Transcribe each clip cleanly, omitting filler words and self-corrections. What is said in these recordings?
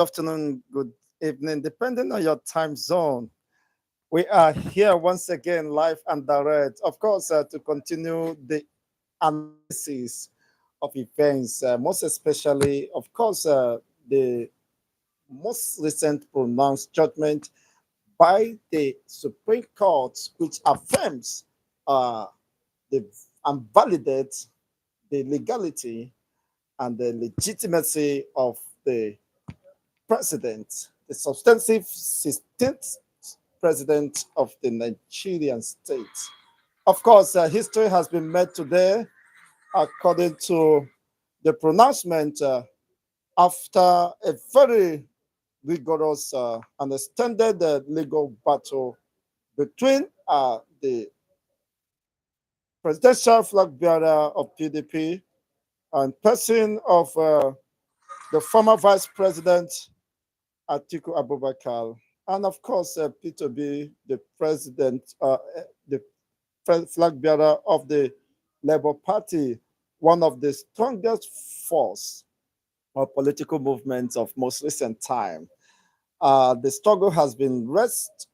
Afternoon, good evening, depending on your time zone. We are here once again, live and direct, of course, to continue the analysis of events, most especially, of course, the most recent pronounced judgment by the Supreme Court, which affirms uh, the and validates the legality and the legitimacy of the president, the substantive 16th president of the Nigerian state. Of course, history has been made today according to the pronouncement after a very rigorous and extended legal battle between the presidential flag bearer of PDP and person of the former vice president Atiku Abubakar, and of course, P2B, the president, the flag bearer of the Labour Party, one of the strongest force or political movements of most recent time. The struggle has been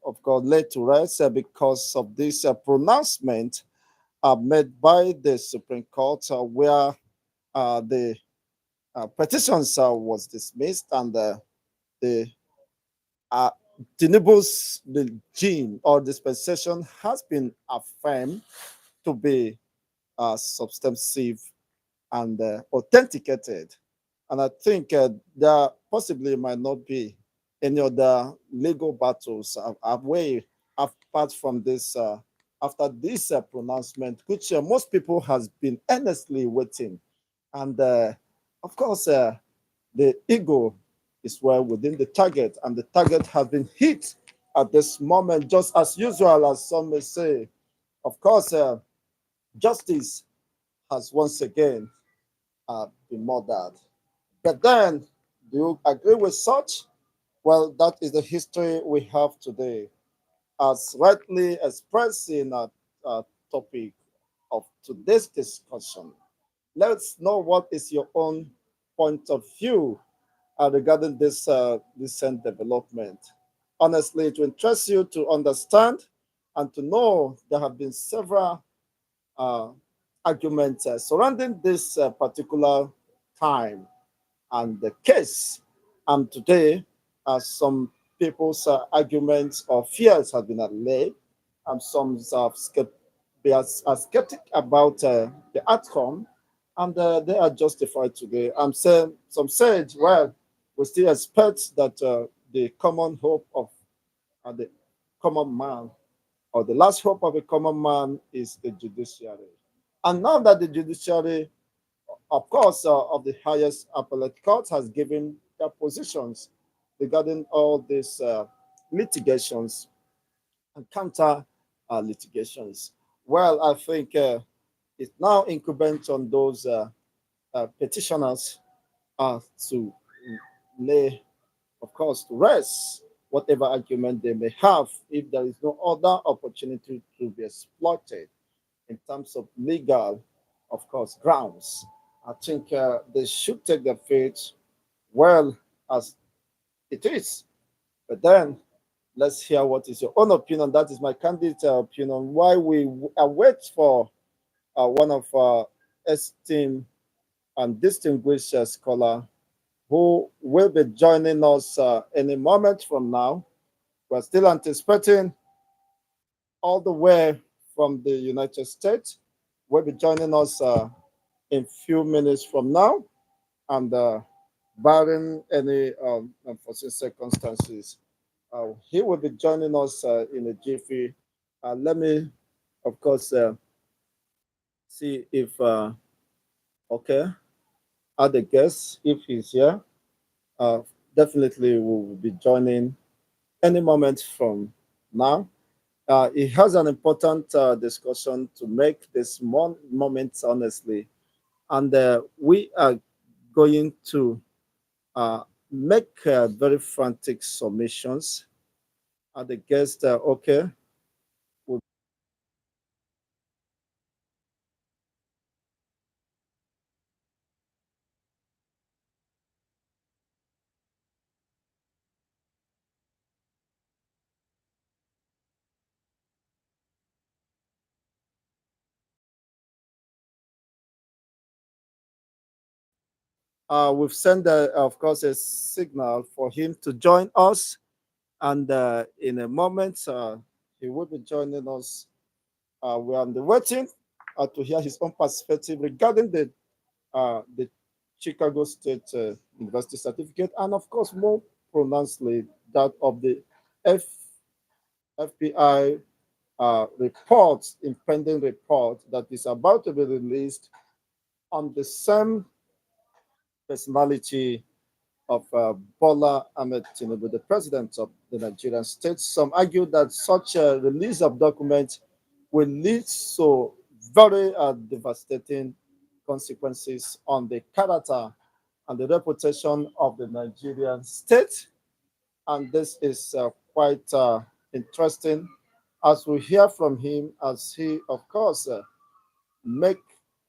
of course, laid to rest because of this pronouncement made by the Supreme Court, where the petitions was dismissed and the uh, Tinubu's regime or dispensation has been affirmed to be substantive and authenticated. And I think there possibly might not be any other legal battles away apart from this, after this pronouncement, which most people has been earnestly waiting. And of course, the ego is well within the target, and the target has been hit at this moment, just as usual, as some may say. Of course, justice has once again been murdered. But then, do you agree with such? Well, that is the history we have today, as rightly expressed in our topic of today's discussion. Let's know what is your own point of view regarding this recent development. Honestly, it will interest you to understand and to know there have been several uh, arguments surrounding this particular time and the case. And today, some people's arguments or fears have been allayed, and some are skeptic about the outcome, and they are justified today. I'm saying some said, well, we still expect that the common hope of the common man, or the last hope of a common man, is the judiciary. And now that the judiciary, of course, of the highest appellate court has given their positions regarding all these litigations and counter litigations. Well, I think it's now incumbent on those petitioners to lay, of course, to rest whatever argument they may have if there is no other opportunity to be exploited in terms of legal, of course, grounds. I think they should take the fate well as it is. But then let's hear what is your own opinion. That is my candid opinion. Why we await for one of our esteemed and distinguished scholar who will be joining us any moment from now. We're still anticipating all the way from the United States. Will be joining us in few minutes from now, and barring any unforeseen circumstances, he will be joining us in a jiffy. Let me, of course, see if okay, other guests, if he's here, uh, definitely we will be joining any moment from now. It has an important discussion to make this moment, honestly, and we are going to uh, make very frantic submissions. And the guest, okay, will We've sent, of course, a signal for him to join us, and in a moment, he will be joining us. We are on the waiting to hear his own perspective regarding the Chicago State University certificate, and of course, more pronouncedly, that of the F, FBI report, impending report that is about to be released on the same personality of Bola Ahmed Tinubu, the president of the Nigerian state. Some argue that such a release of documents will lead to very devastating consequences on the character and the reputation of the Nigerian state. And this is quite interesting as we hear from him, as he, of course, make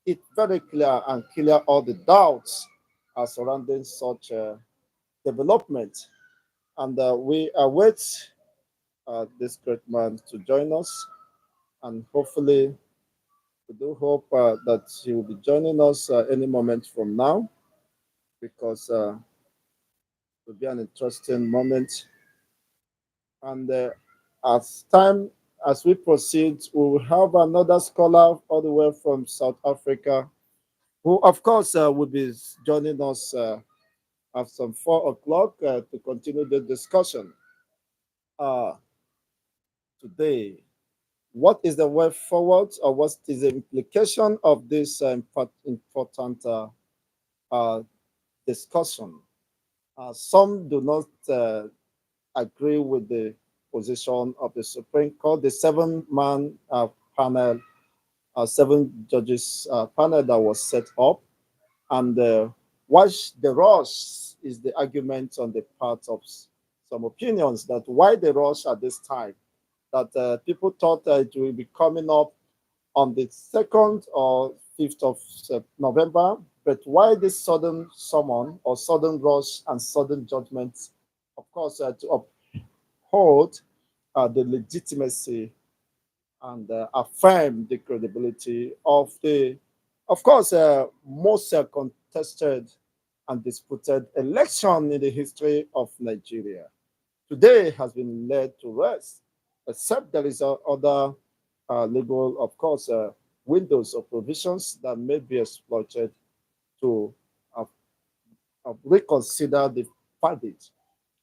it very clear and clear all the doubts surrounding such development. And we await this great man to join us. And hopefully, we do hope that he will be joining us any moment from now, because it will be an interesting moment. And as time as we proceed, we will have another scholar all the way from South Africa, who, of course, will be joining us at some 4 o'clock to continue the discussion uh, today. What is the way forward, or what is the implication of this important uh, discussion? Some do not agree with the position of the Supreme Court, the seven-man panel, seven judges panel that was set up, and watch the rush is the argument on the part of some opinions that why the rush at this time, that people thought it will be coming up on the 2nd or 5th of November, but why this sudden summon or sudden rush and sudden judgment, of course, to uphold the legitimacy and affirm the credibility of the, of course, most contested and disputed election in the history of Nigeria. Today has been laid to rest, except there is other legal, of course, windows or provisions that may be exploited to uh, reconsider the verdict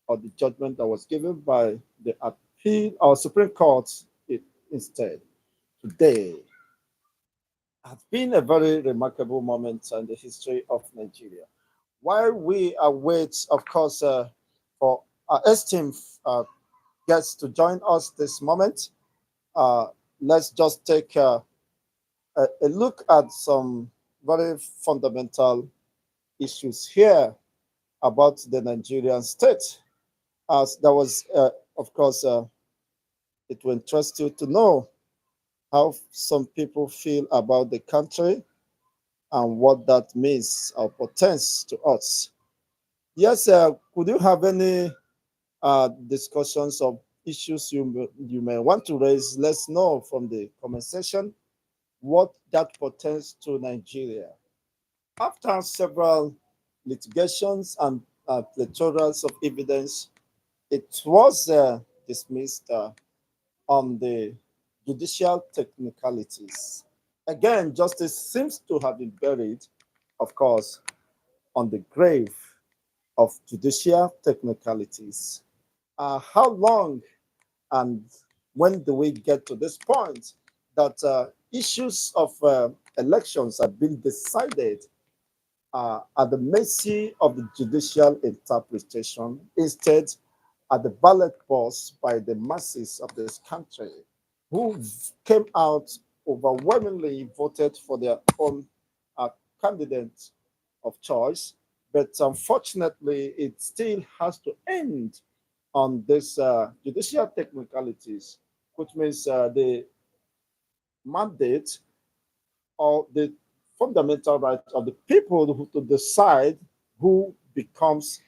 or the judgment that was given by the appeal or Supreme Court instead. Today has been a very remarkable moment in the history of Nigeria. While we await, of course, for our esteemed guests to join us this moment, uh, let's just take a look at some very fundamental issues here about the Nigerian state. As there was, of course, it will interest you to know how some people feel about the country and what that means or portends to us. Yes, could you have any discussions of issues you may want to raise? Let's know from the comment section what that portends to Nigeria. After several litigations and plethora of evidence, it was dismissed on the judicial technicalities. Again, justice seems to have been buried, of course, on the grave of judicial technicalities. How long and when do we get to this point that issues of elections are being decided at the mercy of the judicial interpretation, instead at the ballot box by the masses of this country, who came out overwhelmingly voted for their own uh, candidate of choice. But unfortunately, it still has to end on this judicial technicalities, which means the mandate or the fundamental right of the people to decide who becomes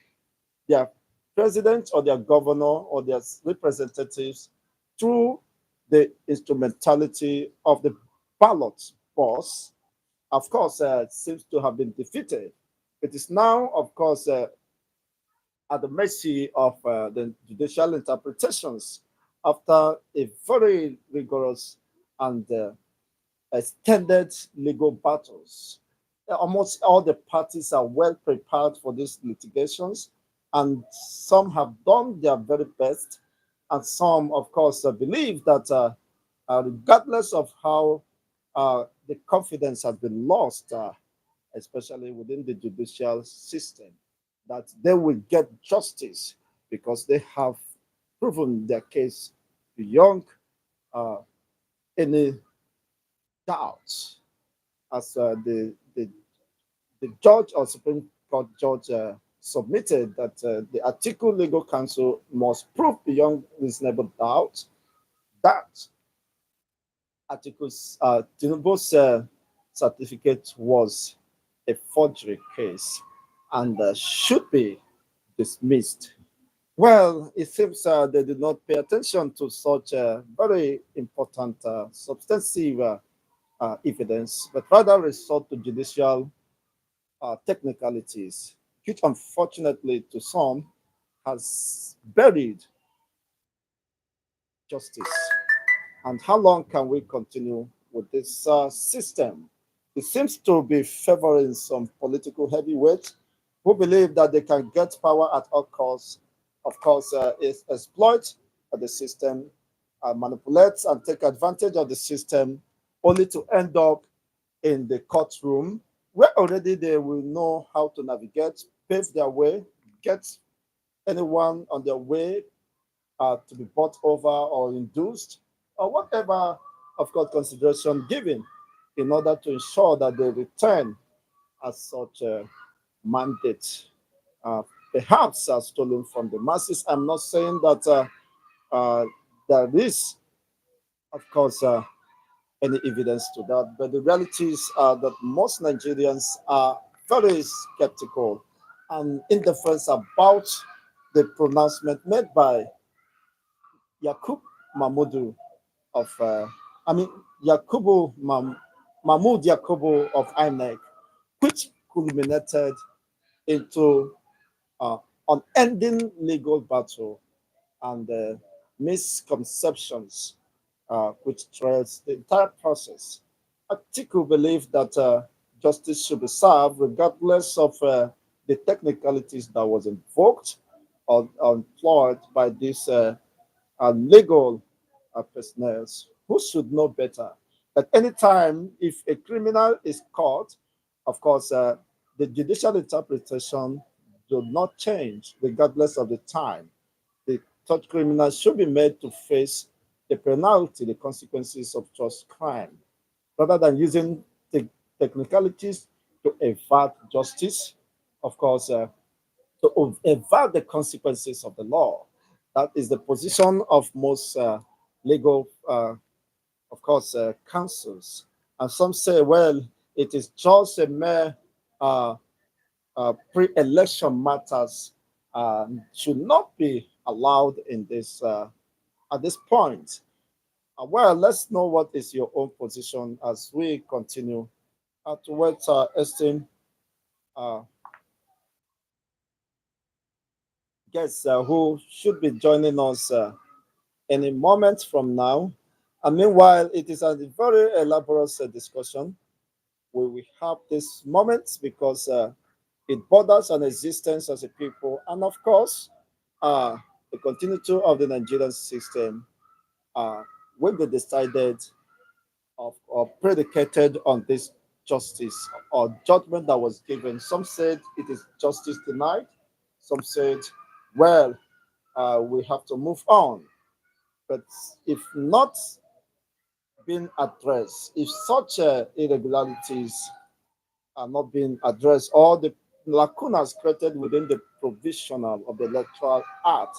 their president or their governor or their representatives through the instrumentality of the ballot box, of course, seems to have been defeated. It is now, of course, at the mercy of the judicial interpretations after a very rigorous and extended legal battles. Almost all the parties are well prepared for these litigations, and some have done their very best, and some, of course, believe that regardless of how the confidence has been lost, especially within the judicial system, that they will get justice because they have proven their case beyond uh, any doubt, as the judge or Supreme Court judge submitted that the article legal counsel must prove beyond reasonable doubt that articles Tinubu's certificate was a forgery case and should be dismissed. Well, it seems they did not pay attention to such very important substantive evidence, but rather resort to judicial technicalities, which unfortunately to some has buried justice. And how long can we continue with this system? It seems to be favoring some political heavyweights who believe that they can get power at all costs. Of course, is exploit the system, manipulate and take advantage of the system, only to end up in the courtroom where already they will know how to navigate, pave their way, get anyone on their way to be bought over or induced, or whatever, of course, consideration given in order to ensure that they return as such a mandate, uh, perhaps stolen from the masses. I'm not saying that there is, of course, any evidence to that, but the realities are that most Nigerians are very skeptical and indifferent about the pronouncement made by Yakub Mahmudu of, I mean, Yakubu Mahmoud Yakubu of INEC, which culminated into uh, unending legal battle and misconceptions which trails the entire process. Atiku believed that justice should be served regardless of the technicalities that was invoked or employed by these legal personnel who should know better. At any time, if a criminal is caught, of course, the judicial interpretation do not change regardless of the time. The such criminal should be made to face the penalty, the consequences of just crime, rather than using the technicalities to evade justice. Of course, to evade the consequences of the law. That is the position of most legal, of course, counsels. And some say, well, it is just a mere uh, pre-election matters should not be allowed in this at this point. Well, let's know what is your own position as we continue towards esteemed uh, guests who should be joining us any moment from now. And meanwhile, it is a very elaborate discussion. We will have this moment because it borders on existence as a people, and of course, uh, the continuity of the Nigerian system uh, will be decided of or predicated on this justice or judgment that was given. Some said it is justice denied. Some said, well, we have to move on. But if not being addressed, if such irregularities are not being addressed, or the lacunas created within the provisional of the Electoral Act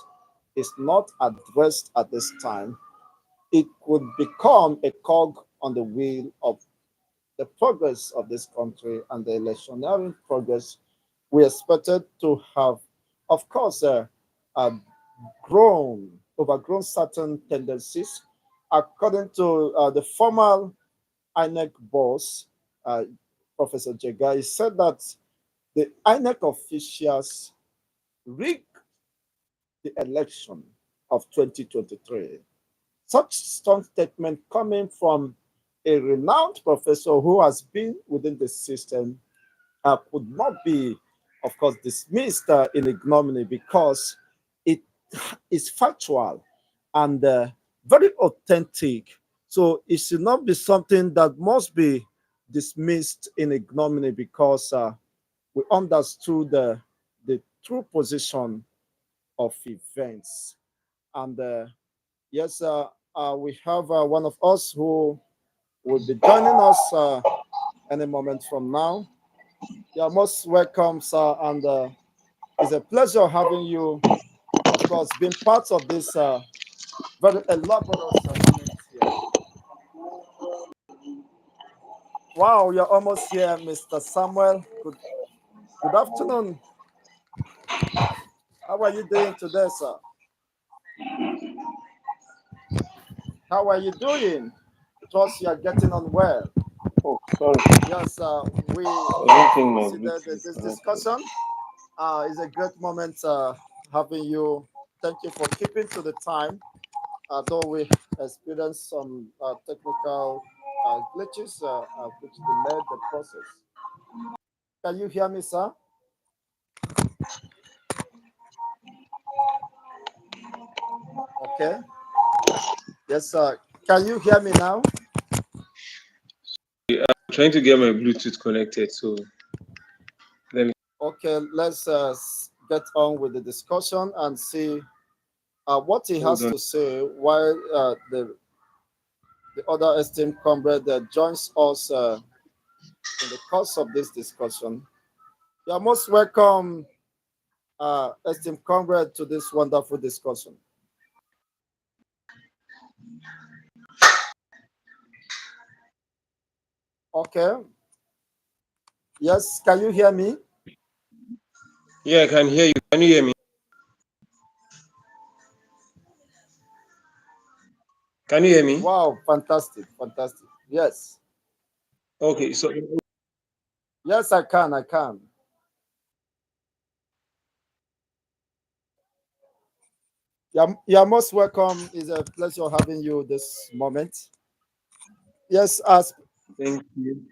is not addressed at this time, it could become a cog on the wheel of the progress of this country and the electioneering progress we expected to have, of course, uh, overgrown certain tendencies. According to the former INEC boss, uh, Professor Jega, he said that the INEC officials rigged the election of 2023. Such strong statement coming from a renowned professor who has been within the system could not be, of course, dismissed in ignominy because it is factual and very authentic. So it should not be something that must be dismissed in ignominy because we understood the true position of events. And yes, we have one of us who will be joining us any moment from now. You're most welcome, sir, and it's a pleasure having you, of course, being part of this very elaborate moment here. Wow, you're almost here, Mr. Samuel. Good afternoon. How are you doing today, sir? How are you doing? Trust you are getting on well. Oh, sorry. Yes, we I have don't think my proceeded Bluetooth is this connected. discussion. It's a great moment having you. Thank you for keeping to the time. Though we experienced some technical glitches which delayed the process. Can you hear me, sir? Okay. Yes, sir. Can you hear me now? I'm trying to get my Bluetooth connected, so let me Okay, let's get on with the discussion and see what he hold has on. to say while the other esteemed comrade joins us in the course of this discussion. You are most welcome, esteemed comrade, to this wonderful discussion. Okay. Yes, can you hear me? Yeah, I can hear you. Can you hear me? Can you hear me? Wow, fantastic, fantastic. Yes, Okay, so yes, I can, I can. You're most welcome. It's a pleasure having you this moment. Yes, thank you.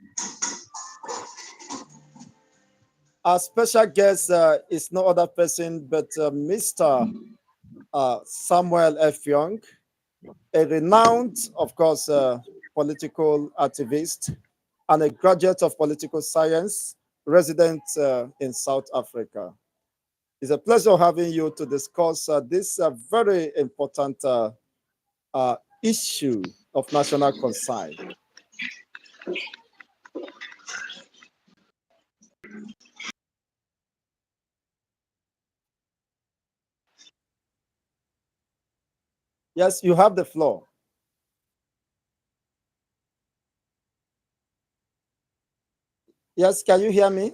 our special guest is no other person but Mr. Samuel F. Young, a renowned, of course, political activist and a graduate of political science, resident in South Africa. It's a pleasure having you to discuss this very important issue of national concern. Yes, you have the floor. Yes, can you hear me?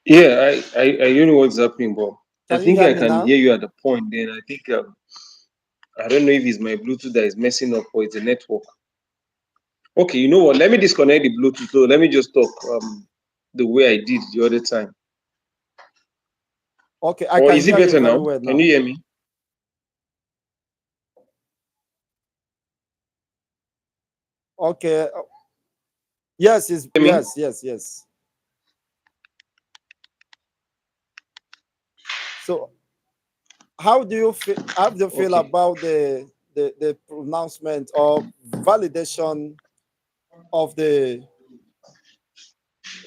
Yeah, I don't know what's happening, but I Can you think hear I me can now? hear you at the point. Then I think I don't know if it's my Bluetooth that is messing up or it's the network. Okay, you know what? Let me disconnect the Bluetooth. So let me just talk the way I did the other time. Okay, I Or can is it hear you better very now? well Can you now. hear me? Okay, yes, Hear me? yes. So, how do you feel? How do you feel Okay. about the pronouncement or validation of the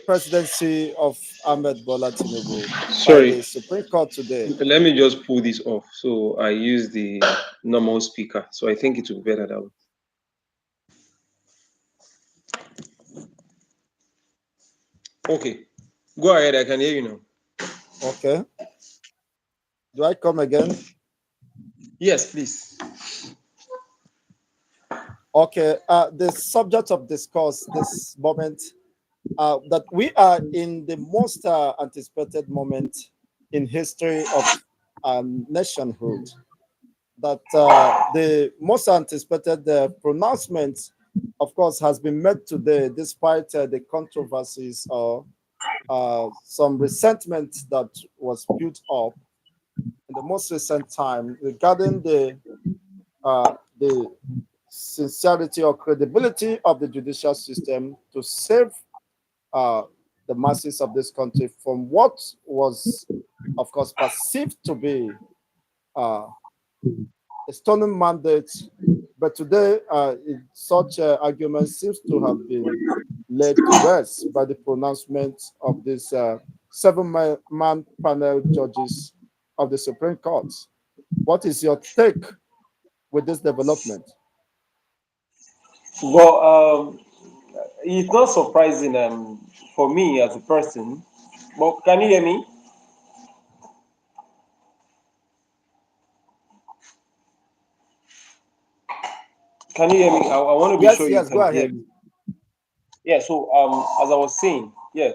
presidency of Ahmed Bola Tinubu by Sorry. the Supreme Court today? Let me just pull this off. So I use the normal speaker. So I think it will be better that way. Okay. Go ahead. I can hear you now. Okay, do I come again? Yes, please. Okay, the subject of discourse this moment that we are in the most anticipated moment in history of nationhood. That the most anticipated pronouncement of course, has been made today despite the controversies or some resentment that was built up in the most recent time regarding the sincerity or credibility of the judicial system to save uh, the masses of this country from what was, of course, perceived to be uh, a stolen mandate. But today, such argument seems to have been laid to rest by the pronouncement of these seven-man panel judges of the Supreme Court. What is your take with this development? Well, it's not surprising for me as a person. But can you hear me? Can you hear me? I want to be Yes, sure you yes, go can hear ahead. me. Yeah. So as I was saying, yeah.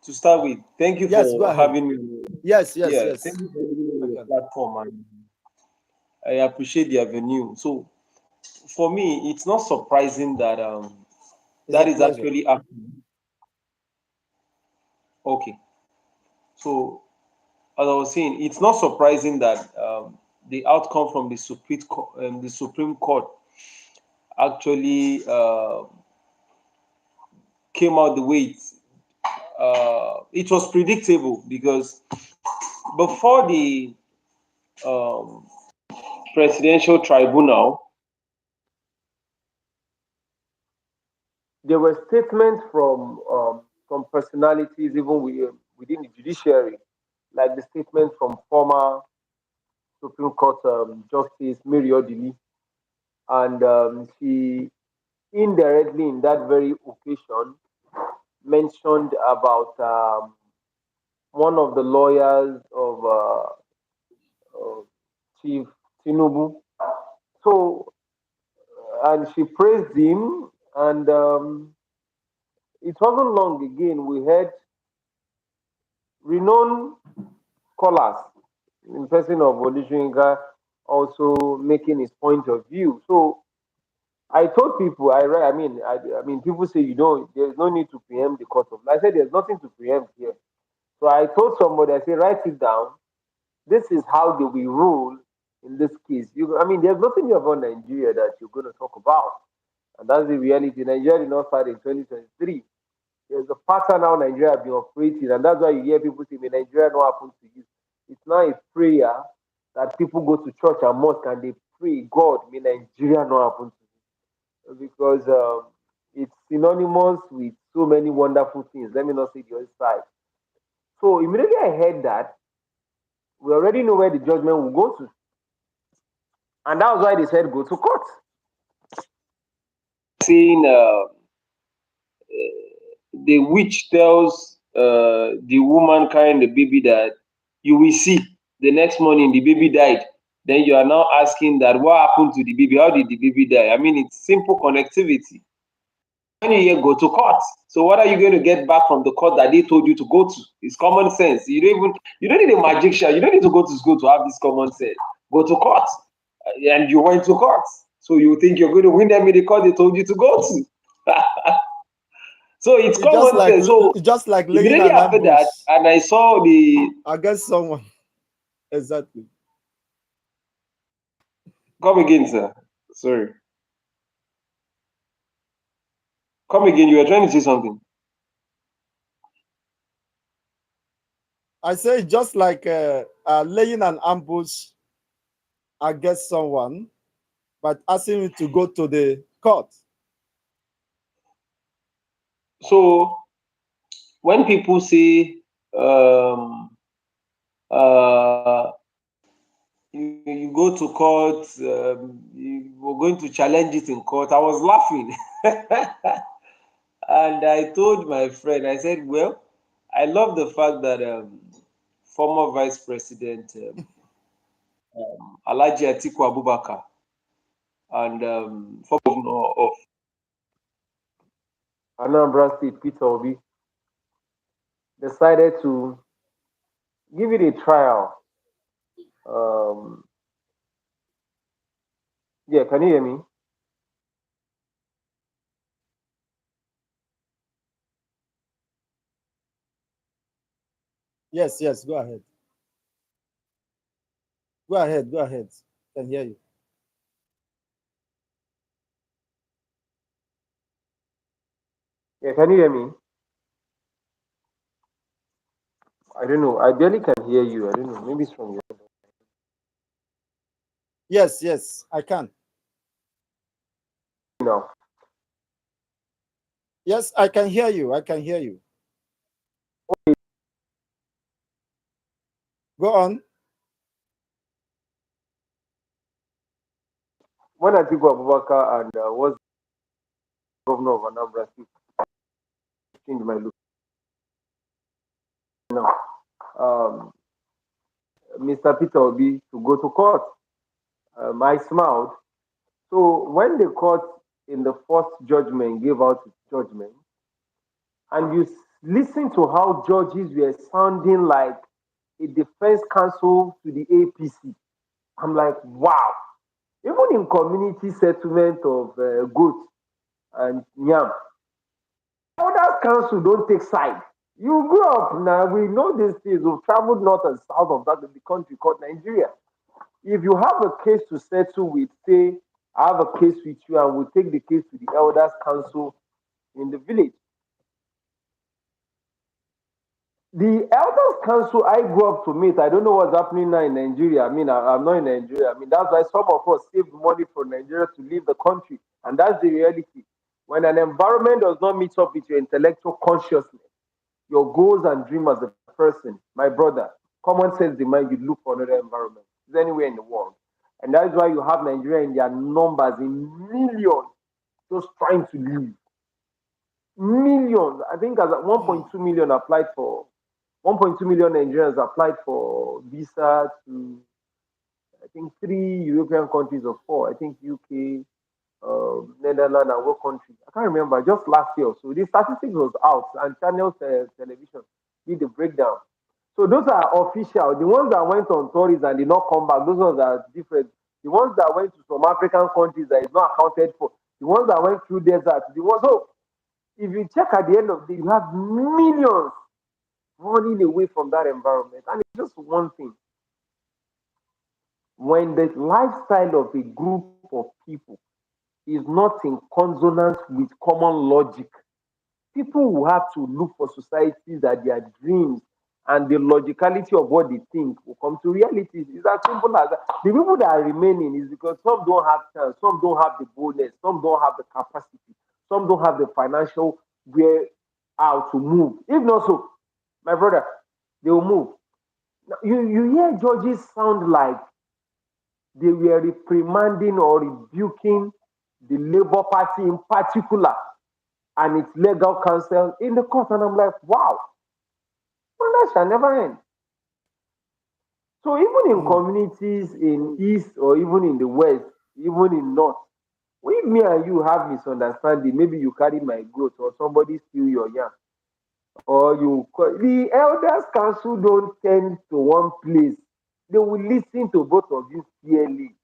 To start with, thank you Yes, go for ahead. having me. Yes, yes, Yeah, thank yes. you for having me on I your can. platform, and I appreciate the avenue. So for me, it's not surprising that It's a that is pleasure. actually happening. Okay. So as I was saying, it's not surprising that the outcome from the Supreme Court actually came out the way it was predictable because before the um, presidential tribunal, there were statements from personalities even within the judiciary, like the statement from former Supreme Court Justice Mary Odili, and she indirectly in that very occasion mentioned about one of the lawyers of Chief Tinubu. So, and she praised him, and it wasn't long again we had renowned scholars in person of Olushoyinka also making his point of view. So I told people, I mean, people say you don't, there's no need to preempt the court of law. I said there's nothing to preempt here. So I told somebody, I said, write it down. This is how they will rule in this case. I mean, there's nothing about Nigeria that you're going to talk about. And that's the reality. Nigeria did not start in 2023. There's a pattern how Nigeria has been operating, and that's why you hear people say, may Nigeria not happen to you. It's not a prayer that people go to church and mosque and they pray, God, may Nigeria not happen to you. Because it's synonymous with so many wonderful things. Let me not say the other side. So immediately I heard that, we already know where the judgment will go to. And that was why they said go to court. Saying the witch tells the woman carrying the baby that you will see the next morning the baby died. Then you are now asking that what happened to the baby? How did the baby die? I mean, it's simple connectivity. When you hear go to court, so what are you going to get back from the court that they told you to go to? It's common sense. You don't need a magician. You don't need to go to school to have this common sense. Go to court, and you went to court. So you think you're going to win them in the court they told you to go to? So it's common sense. So It's just like laying immediately an after that, ambush and I saw the against someone. Exactly. come again, sir. Sorry, come again. You were trying to say something. I say it's just like laying an ambush against someone, but asking him to go to the court. So when people say um, uh, you go to court, you were going to challenge it in court, I was laughing. And I told my friend, I said, well, I love the fact that former Vice President Alhaji Atiku Abubakar and former governor of Anambra State, Peter Obi, decided to give it a trial. Um, yeah, can you hear me? Yes, yes, go ahead. Go ahead, go ahead. Can hear you. Yeah, can you hear me? I don't know. I barely can hear you. I don't know. Maybe it's from your Yes, yes, I can. now. Yes, I can hear you. I can hear you. Go on. When Atiku Abubakar and was governor of Anambra State, changed my look now. Mr. Peter Obi to go to court. I smiled. So when the court in the first judgment gave out its judgment, and you listen to how judges were sounding like a defense counsel to the APC, I'm like, wow. Even in community settlement of goat and yam, elders council don't take side. You grew up now, we know these things. We've traveled north and south of that the country called Nigeria. If you have a case to settle with, say, I have a case with you, and we'll take the case to the elders council in the village. The elders council I grew up to meet, I don't know what's happening now in Nigeria. I mean, I'm not in Nigeria. I mean, that's why some of us saved money for Nigeria to leave the country. And that's the reality. When an environment does not meet up with your intellectual consciousness, your goals and dream as a person, my brother, common sense demand you look for another environment. It's anywhere in the world. And that is why you have Nigeria in their numbers in millions just trying to leave. Millions. I think as 1.2 million applied for 1.2 million Nigerians applied for visa to, I think, 3 European countries or four. I think UK, Netherlands, and what country? I can't remember. Just last year. So the statistics was out, and Channel Television did the breakdown. So those are official. The ones that went on tours and did not come back, those ones are different. The ones that went to some African countries that is not accounted for. The ones that went through desert. The ones. So if you check at the end of the day, you have millions running away from that environment. And it's just one thing. When the lifestyle of a group of people is not in consonance with common logic, people will have to look for societies that their dreams and the logicality of what they think will come to reality. It's as simple as that. The people that are remaining is because some don't have chance, some don't have the boldness, some don't have the capacity, some don't have the financial where out to move. If not so, my brother, they will move. Now, you hear judges sound like they were reprimanding or rebuking the Labour Party in particular and its legal counsel in the court. And I'm like, wow, well, that shall never end. So even in communities in East or even in the West, even in North, when me and you have misunderstanding, maybe you carry my goat or somebody steal your yam, or the elders council don't tend to one place. They will listen to both of you fairly.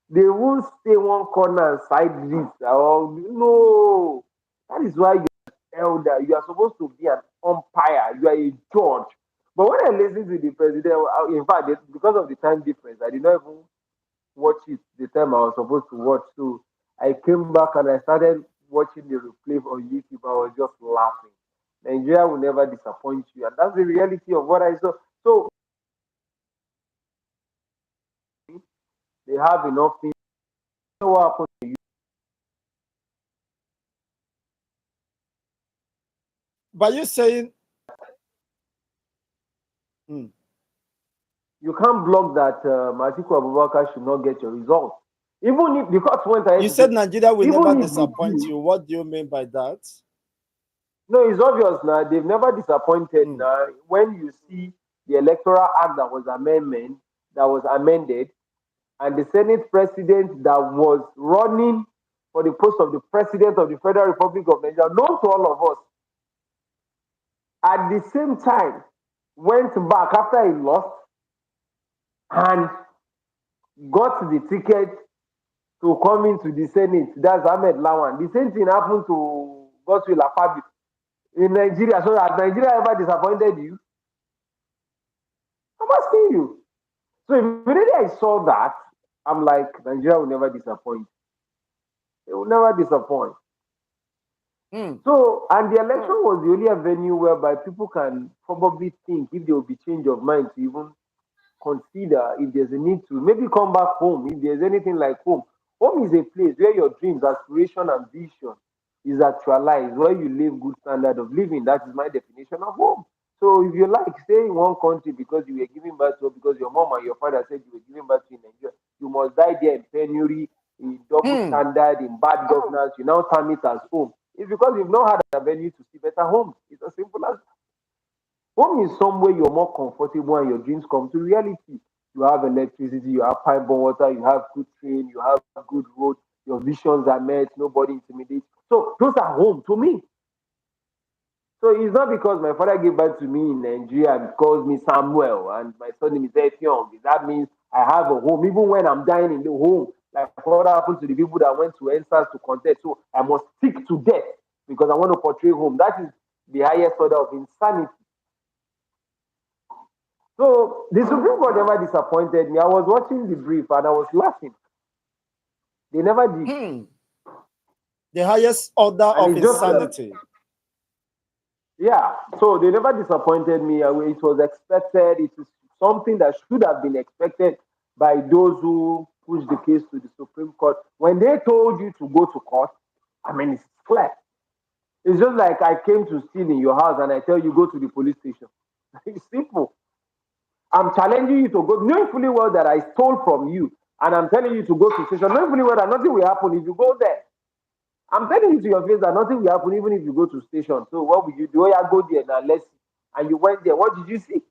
They won't stay one corner and side this. Or no, that is why you're an elder. You are supposed to be an umpire. You are a judge. But when I listen to the president, in fact, because of the time difference, I did not even watch it the time I was supposed to watch. So I came back and I started watching the replay on YouTube. I was just laughing. Nigeria will never disappoint you, and that's the reality of what I saw. So they have enough things. You know what happened? But you saying, You can't block that Atiku Abubakar should not get your results. Even if, because went ahead you to say, said Nigeria will never even if they disappoint do, you. What do you mean by that? no, it's obvious now. They've never disappointed now. When you see the Electoral Act that was amended, and the Senate president that was running for the post of the president of the Federal Republic of Nigeria, known to all of us, at the same time went back after he lost and got the ticket to come into the Senate. That's Ahmed Lawan. The same thing happened to Godswill Akpabio in Nigeria. So has Nigeria ever disappointed you? So immediately I saw that, I'm like, Nigeria will never disappoint. It will never disappoint. Hmm. So, and the election was the only avenue whereby people can probably think if there will be change of mind to even consider if there's a need to maybe come back home if there's anything like home. Home is a place where your dreams, aspiration, and vision is actualized, where you live good standard of living. That is my definition of home. So if you like stay in one country because you were giving birth to, because your mom and your father said you were giving birth to in Nigeria, you must die there in penury, in double Hmm. standard, in bad governance. You now term it as home. It's because you've not had an avenue to see better homes. It's as simple as home is somewhere you're more comfortable and your dreams come to reality. You have electricity, you have pipe water, you have good train, you have good road, your visions are met, nobody intimidates. So those are home to me. So it's not because my father gave birth to me in Nigeria and calls me Samuel and my surname is Effiong. That means I have a home, even when I'm dying in the home. Like what happened to the people that went to NSAS to contest. So I must stick to death because I want to portray home. That is the highest order of insanity. So the Supreme Court never disappointed me. I was watching the brief and I was laughing. They never did. Hmm. The highest order And of it's just, insanity. yeah. So they never disappointed me. It was expected. It is something that should have been expected by those who pushed the case to the Supreme Court. When they told you to go to court, I mean, it's clear. It's just like I came to steal in your house and I tell you go to the police station. It's simple. I'm challenging you to go, knowing fully well that I stole from you, and I'm telling you to go to station, knowing fully well that nothing will happen if you go there. I'm telling you to your face that nothing will happen even if you go to station. So what will you do? Oh, yeah, go there now, let's see. And you went there. What did you see?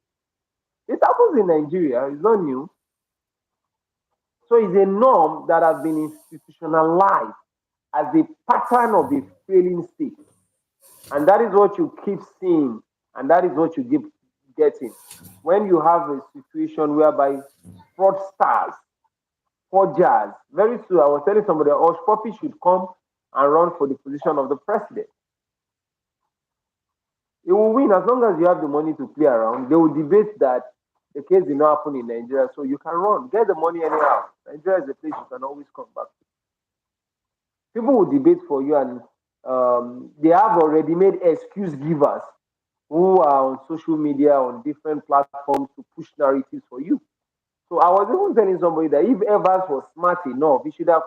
It happens in Nigeria. It's not new. So it's a norm that has been institutionalized as a pattern of a failing state. And that is what you keep seeing, and that is what you keep getting. When you have a situation whereby fraudsters, forgers, very soon I was telling somebody, oh, Poppy should come and run for the position of the president. He will win as long as you have the money to play around. They will debate that the case did not happen in Nigeria, so you can run. Get the money anyhow. Nigeria is a place you can always come back to. People will debate for you, and they have already made excuse givers who are on social media, on different platforms to push narratives for you. So I was even telling somebody that if Evans was smart enough, he should have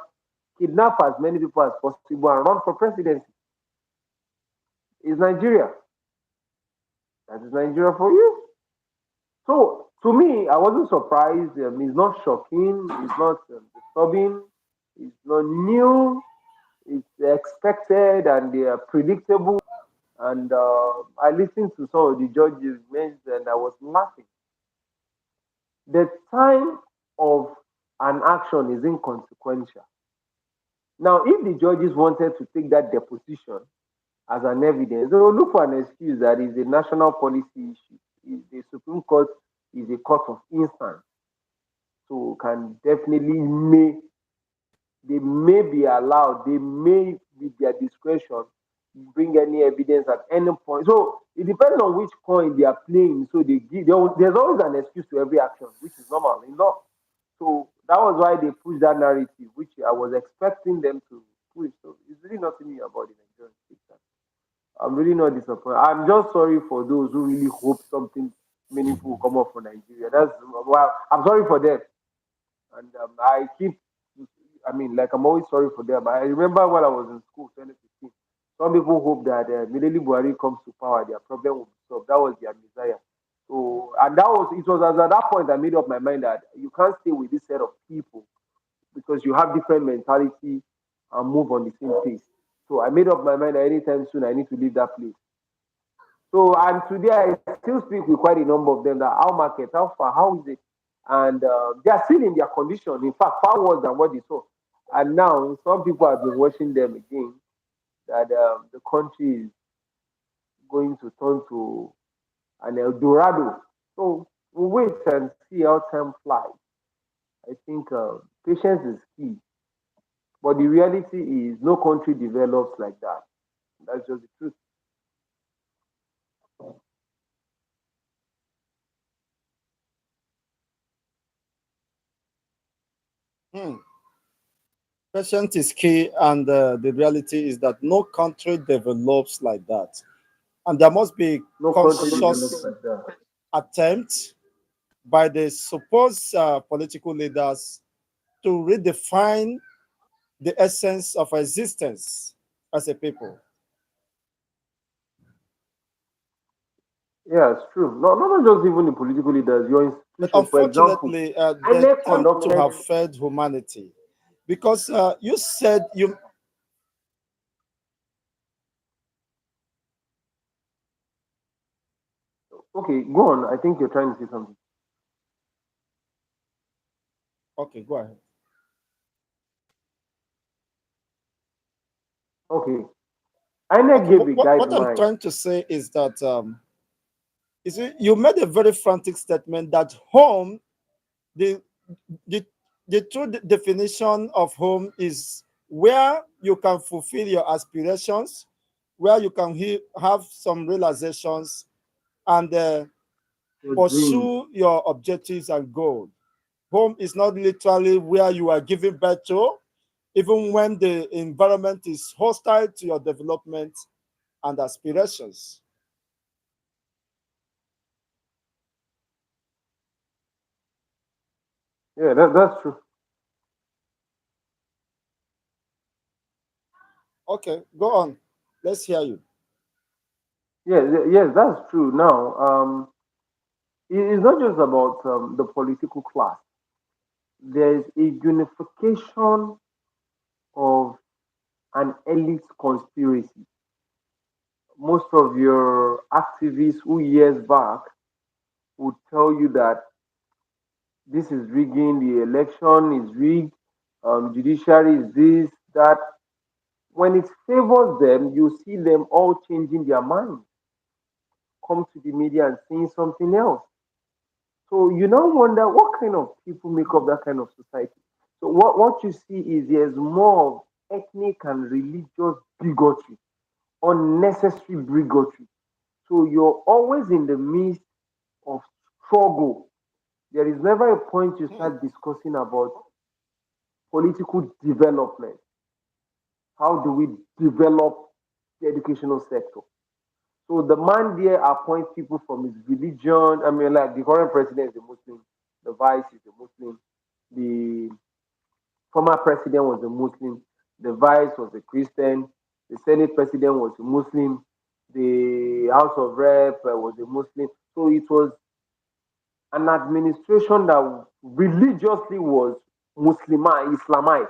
kidnapped as many people as possible and run for presidency. It's Nigeria. That is Nigeria for you. So to me, I wasn't surprised. It's not shocking. It's not disturbing. It's not new. It's expected and they are predictable. And I listened to some of the judges' names and I was laughing. The time of an action is inconsequential. Now, if the judges wanted to take that deposition as an evidence, they will look for an excuse that is a national policy issue. The Supreme Court is a court of instance, so can definitely they may be allowed, they may, with their discretion, bring any evidence at any point. So it depends on which coin they are playing. So there's always an excuse to every action, which is normal in law. So that was why they pushed that narrative, which I was expecting them to push. So it's really nothing new about the Nigerian state. I'm really not disappointed. I'm just sorry for those who really hope something meaningful will come up for Nigeria. That's well, I'm sorry for them, and I keep. I mean, like I'm always sorry for them. I remember when I was in school, 2015. Some people hope that immediately Buhari comes to power, their problem will be solved. That was their desire. So, and that was it was at that point I made up my mind that you can't stay with this set of people because you have different mentality and move on the same pace. So I made up my mind that anytime soon I need to leave that place. So and today I still speak with quite a number of them that how market, how far, how is it? And they are still in their condition. In fact, far worse than what they saw. And now some people have been watching them again that the country is going to turn to an El Dorado. So we'll wait and see how time flies. I think patience is key. But the reality is no country develops like that. That's just the truth. Hmm. Patience is key, and the reality is that no country develops like that. And there must be No country develops conscious like that. attempt by the supposed political leaders to redefine the essence of existence as a people. Yeah, it's true. Not just even the political leaders, your But institution. For example, unfortunately, they INEC tend to conducted. have failed humanity because you said you. Okay, go on. I think you're trying to say something. Okay, go ahead. Okay, INEC Okay, gave a what I'm guideline. trying to say is that you see, you made a very frantic statement that home, the the the true definition of home is where you can fulfill your aspirations, where you can have some realizations, and Your dreams. pursue your objectives and goals. Home is not literally where you are giving birth to, even when the environment is hostile to your development and aspirations. Yeah, that's true. Okay, go on. Let's hear you. Yes, that's true. Now, it's not just about the political class. There's a unification of an elite conspiracy. Most of your activists who years back would tell you that this is rigging, the election is rigged, judiciary is this, that. When it favors them, you see them all changing their mind, come to the media and saying something else. So you now wonder what kind of people make up that kind of society. So what you see is there's more of ethnic and religious bigotry, unnecessary bigotry. So you're always in the midst of struggle. There is never a point you Hmm. start discussing about political development. How do we develop the educational sector? So the man there appoints people from his religion. I mean, like the current president is a Muslim, the vice is a Muslim, the former president was a Muslim, the vice was a Christian, the Senate president was a Muslim, the House of Rep was a Muslim. So it was an administration that religiously was Islamized.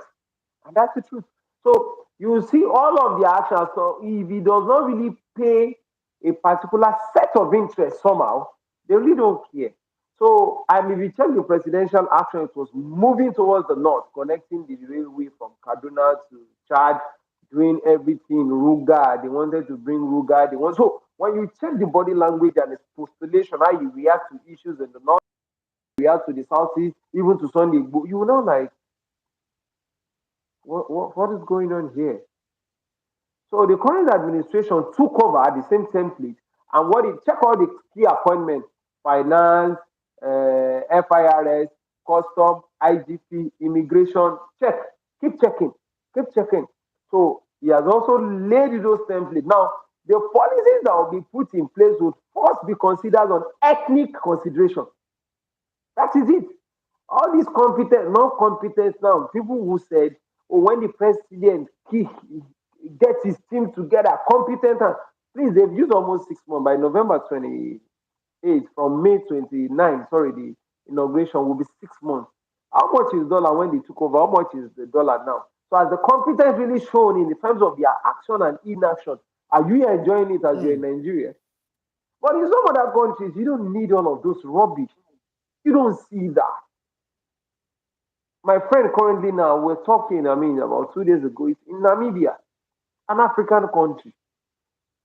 And that's the truth. So you see all of the actions. So if he does not really pay a particular set of interests somehow, they really don't care. So, and if you check the presidential action, it was moving towards the north, connecting the railway from Kaduna to Chad, doing everything. Ruga, they wanted to bring Ruga. They want so when you check the body language and its postulation, how you react to issues in the north, react to the southeast, even to Sunday, you will know like what is going on here? So the current administration took over the same template and what it check all the key appointments, finance, FIRS, custom, IGP, immigration, check, keep checking, keep checking. So he has also laid those templates. Now, the policies that will be put in place would first be considered on ethnic consideration. That is it. All these competent, non-competence now, people who said, oh, when the president gets his team together, competent, and please, they've used almost 6 months. By November 28th, from May 29th, sorry, the inauguration will be 6 months. How much is dollar when they took over? How much is the dollar now? So, as the competence really shown in the terms of their action and inaction, are you enjoying it as you're Hmm. in Nigeria? But in some other countries, you don't need all of those rubbish. You don't see that. My friend currently now, we're talking, I mean, about 2 days ago, it's in Namibia, an African country.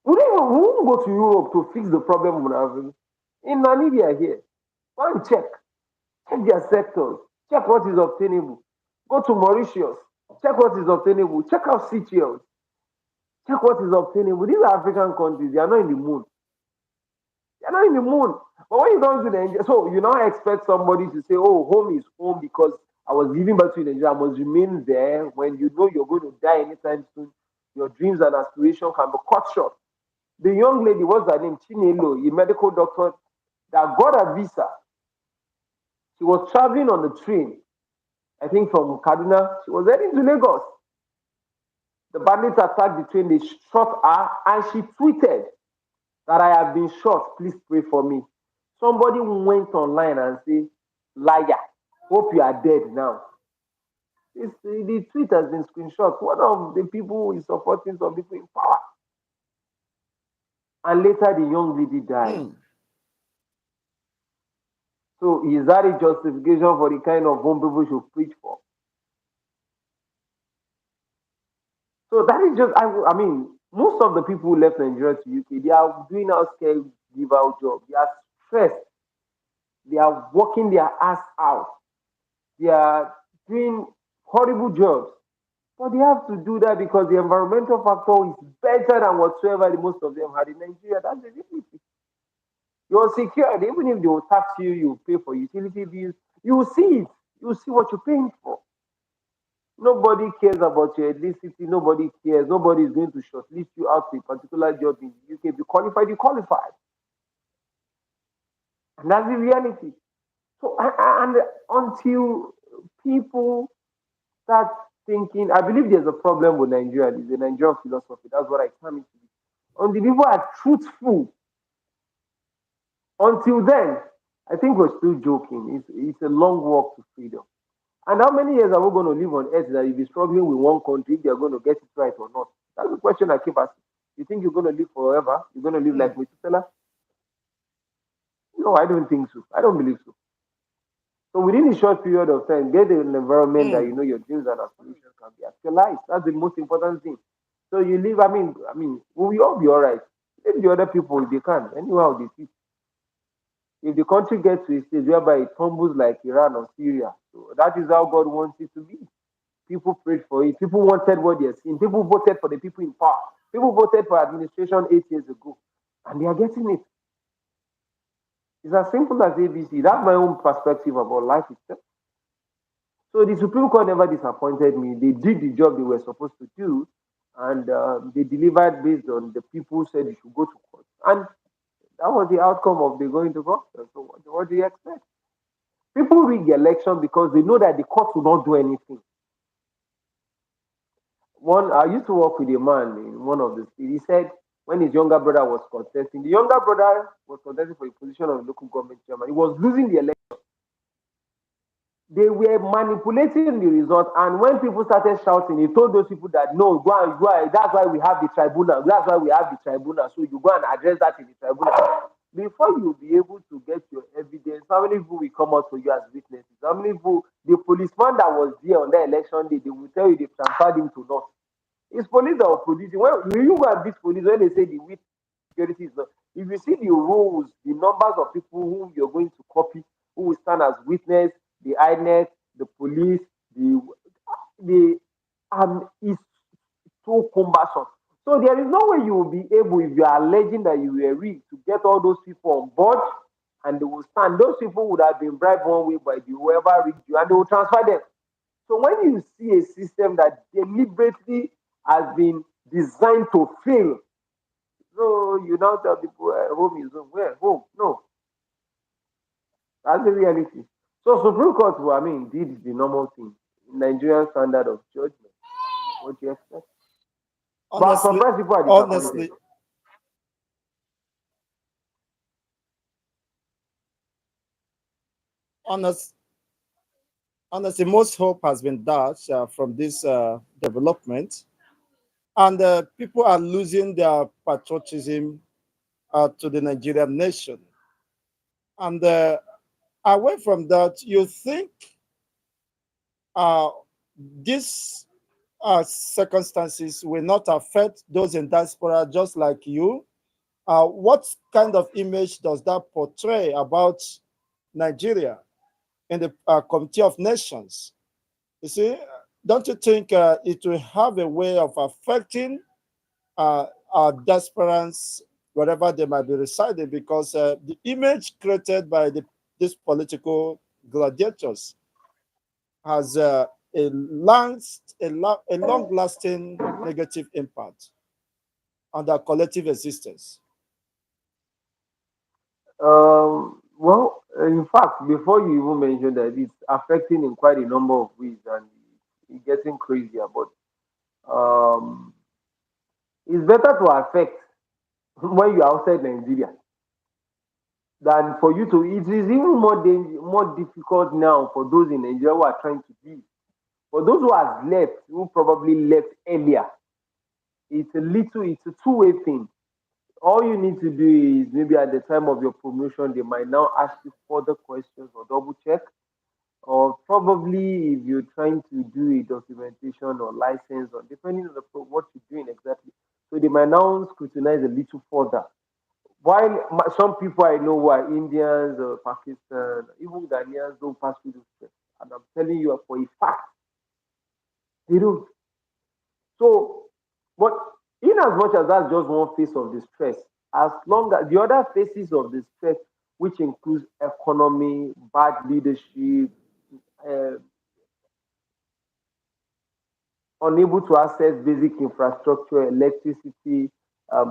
We won't go to Europe to fix the problem we're having. In Namibia here, go and check their sectors, check what is obtainable. Go to Mauritius, check what is obtainable. Check out Seychelles, check what is obtainable. These are African countries, they are not in the moon. They are not in the moon. But when you come to the so you now expect somebody to say, oh, home is home because I was giving birth to in Nigeria, I must remain there when you know you're going to die anytime soon. Your dreams and aspirations can be cut short. The young lady, what's her name? Chinelo, a medical doctor that got a visa. She was traveling on the train, I think from Kaduna. She was heading to Lagos. The bandits attacked the train, they shot her, and she tweeted that I have been shot. Please pray for me. Somebody went online and said, liar, hope you are dead now. The tweet has been screenshot. One of the people is supporting some people in power. And later the young lady died. So is that a justification for the kind of home people should preach for? So that is just, I mean, most of the people who left Nigeria to UK, they are doing out caregiver job. They are stressed. They are working their ass out. They are doing horrible jobs. But they have to do that because the environmental factor is better than whatsoever the most of them had in Nigeria. That's the reality. You're secured. Even if they will tax you, you pay for utility bills. You will see it. You will see what you're paying for. Nobody cares about your ethnicity. Nobody cares. Nobody is going to shortlist you out to a particular job in the UK. If you qualified, you qualified. And that's the reality. So, and until people start thinking, I believe there's a problem with Nigeria. There's a Nigerian philosophy. That's what I come into. Until people are truthful, until then, I think we're still joking. It's a long walk to freedom. And how many years are we going to live on earth that you'll be struggling with one country if they're going to get it right or not? That's the question I keep asking. You think you're going to live forever? You're going to live like Methuselah? No, I don't think so. I don't believe so. So within a short period of time, get an environment that you know your dreams and aspirations can be actualized. That's the most important thing. So you live, I mean, will we all be all right? If the other people, they can, anyhow they fit. If the country gets to a stage whereby it tumbles like Iran or Syria, so that is how God wants it to be. People prayed for it. People wanted what they're seeing. People voted for the people in power. People voted for administration 8 years ago, and they are getting it. It's as simple as ABC. That's my own perspective about life itself. So the Supreme Court never disappointed me. They did the job they were supposed to do, and they delivered based on the people who said you should go to court. And that was the outcome of the going to court. So what do you expect? People rig the election because they know that the court will not do anything. I used to work with a man in one of the states. He said when his younger brother was contesting, the younger brother was contesting for a position of local government chairman. He was losing the election. They were manipulating the result, and when people started shouting, he told those people that no, go and. That's why we have the tribunal. That's why we have the tribunal. So you go and address that in the tribunal. Before you be able to get your evidence, how many people will come out for you as witnesses? How many people? The policeman that was there on that election day, they will tell you they transferred him to North. It's police that are producing. When you go and beat police, when they say the witness security is not, if you see the rules, the numbers of people whom you're going to copy, who will stand as witness, the INET, the police, the is so cumbersome. So there is no way you will be able, if you are alleging that you were rigged, to get all those people on board, and they will stand. Those people would have been bribed one way by the whoever rigged you, and they will transfer them. So when you see a system that deliberately has been designed to fail, so you now tell people home is home. Where? Home? No. That's the reality. So Supreme Court, did the normal thing. Nigerian standard of judgment. What do you expect? But I'm surprised people are disappointed. Honestly, most hope has been dashed from this development, and people are losing their patriotism to the Nigerian nation. And away from that, you think these circumstances will not affect those in diaspora just like you? What kind of image does that portray about Nigeria in the Committee of Nations? You see, don't you think it will have a way of affecting our diasporans wherever they might be residing? Because the image created by these political gladiators has a long-lasting negative impact on their collective existence. In fact, before you even mentioned that, it's affecting in quite a number of ways, and it's getting crazier. But um, it's better to affect when you're outside Nigeria than for you to. It is even more difficult now for those in Nigeria who are trying to leave. For those who have left, who probably left earlier, it's a two-way thing. All you need to do is maybe at the time of your promotion, they might now ask you further questions or double check. Or probably if you're trying to do a documentation or license, or depending on what you're doing exactly. So they might now scrutinize a little further. While some people I know who are Indians or Pakistan, even Ghanaians don't pass through this stress. And I'm telling you for a fact, they don't. So, but in as much as that's just one face of the stress, as long as the other faces of the stress, which includes economy, bad leadership, uh, unable to access basic infrastructure, electricity,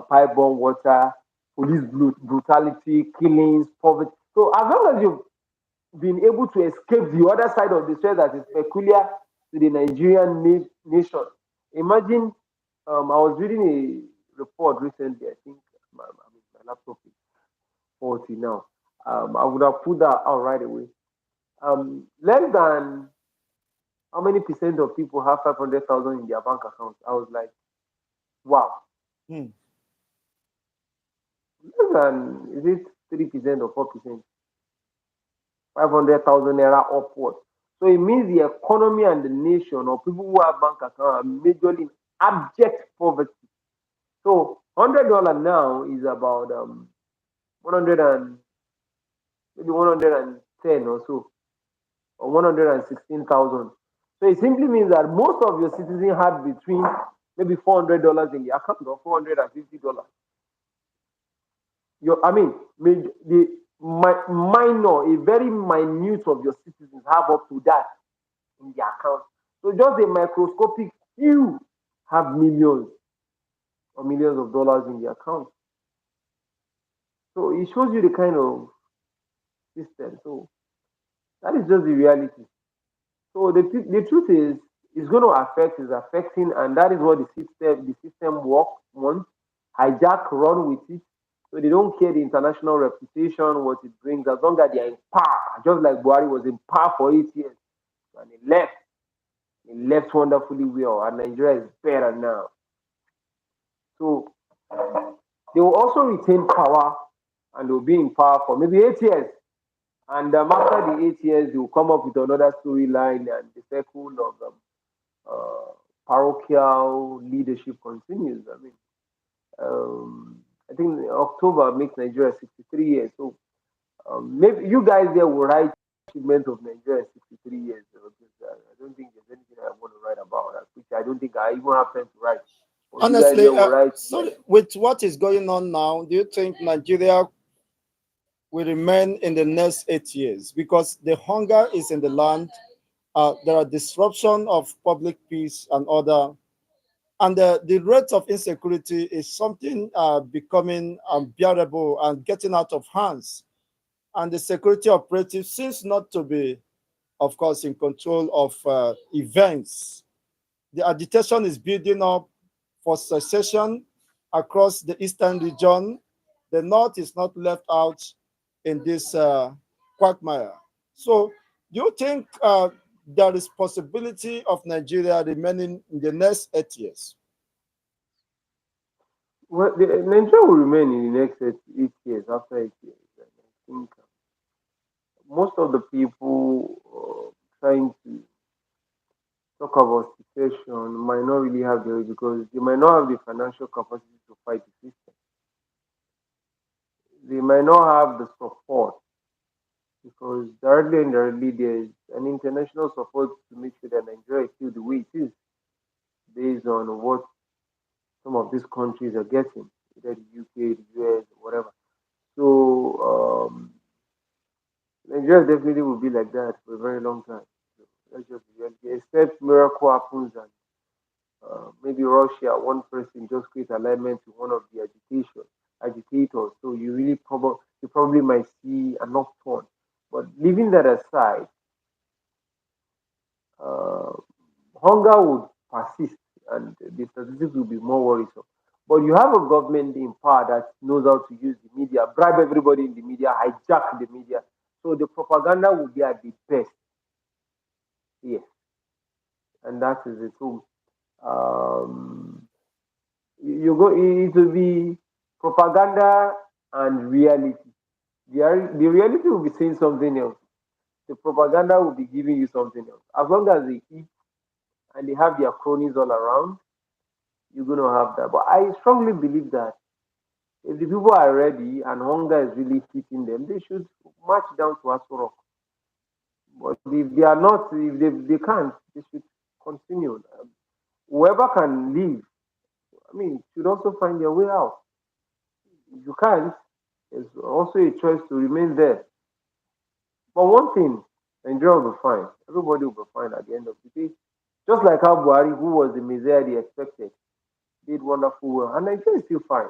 pipe-borne water, police brutality, killings, poverty. So as long as you've been able to escape the other side of the stress that is peculiar to the Nigerian nation, imagine. I was reading a report recently. I think my laptop is 40 now. I would have put that out right away. Less than how many percent of people have 500,000 in their bank accounts? I was like, wow. Hmm. Less than, is it 3% or 4%? 500,000 naira upward. So it means the economy and the nation or people who have bank accounts are majorly in abject poverty. So $100 now is about 100 and maybe 110 or so, or 116,000. So it simply means that most of your citizens have between maybe $400 in the account or $450. I mean, minor, a very minute of your citizens have up to that in their account. So just a microscopic few have millions or millions of dollars in their account. So it shows you the kind of system. So that is just the reality. So the truth is, it's going to affect, is affecting, and that is what the system wants. Hijack, run with it. So they don't care the international reputation, what it brings, as long as they are in power. Just like Buhari was in power for 8 years, and he left. He left wonderfully well, and Nigeria is better now. So they will also retain power, and they'll be in power for maybe 8 years. And after the 8 years, they will come up with another storyline, and the cycle of uh, parochial leadership continues. I think October makes Nigeria 63 years. So maybe you guys there will write achievement of Nigeria 63 years. Because, I don't think there's anything I want to write about that, which I don't think I even have time to write. But you guys Honestly, there will write. so with what is going on now, do you think Nigeria will remain in the next 8 years? Because the hunger is in the land, there are disruption of public peace and other, and the rate of insecurity is something becoming unbearable and getting out of hands. And the security operative seems not to be, of course, in control of events. The agitation is building up for secession across the eastern region. The north is not left out in this quagmire. So, do you think there is possibility of Nigeria remaining in the next 8 years? Well, Nigeria will remain in the next 8 years, after 8 years. And I think most of the people trying to talk about secession might not really have because they might not have the financial capacity to fight the system. They might not have the support because directly and indirectly there's an international support to make sure that Nigeria is still the way it is based on what some of these countries are getting, either the UK, the US, or whatever. So Nigeria definitely will be like that for a very long time. Let's just be reality. Except miracle happens and maybe Russia, one person just create alignment with one of the agitators. So you probably might see an upturn. But leaving that aside, uh, hunger would persist and the statistics will be more worrisome. But you have a government in power that knows how to use the media, bribe everybody in the media, hijack the media. So the propaganda will be at the best. Yes, and that is it. So um, you go, it will be propaganda and reality. The reality will be saying something else. The propaganda will be giving you something else. As long as they eat and they have their cronies all around, you're going to have that. But I strongly believe that if the people are ready and hunger is really hitting them, they should march down to Aso Rock. But if they are not, if they can't, they should continue. Whoever can leave, I mean, should also find their way out. If you can't, it's also a choice to remain there. But one thing, Nigeria will be fine. Everybody will be fine at the end of the day. Just like how Buhari, who was the messiah they expected, did wonderful well. And Nigeria is still fine.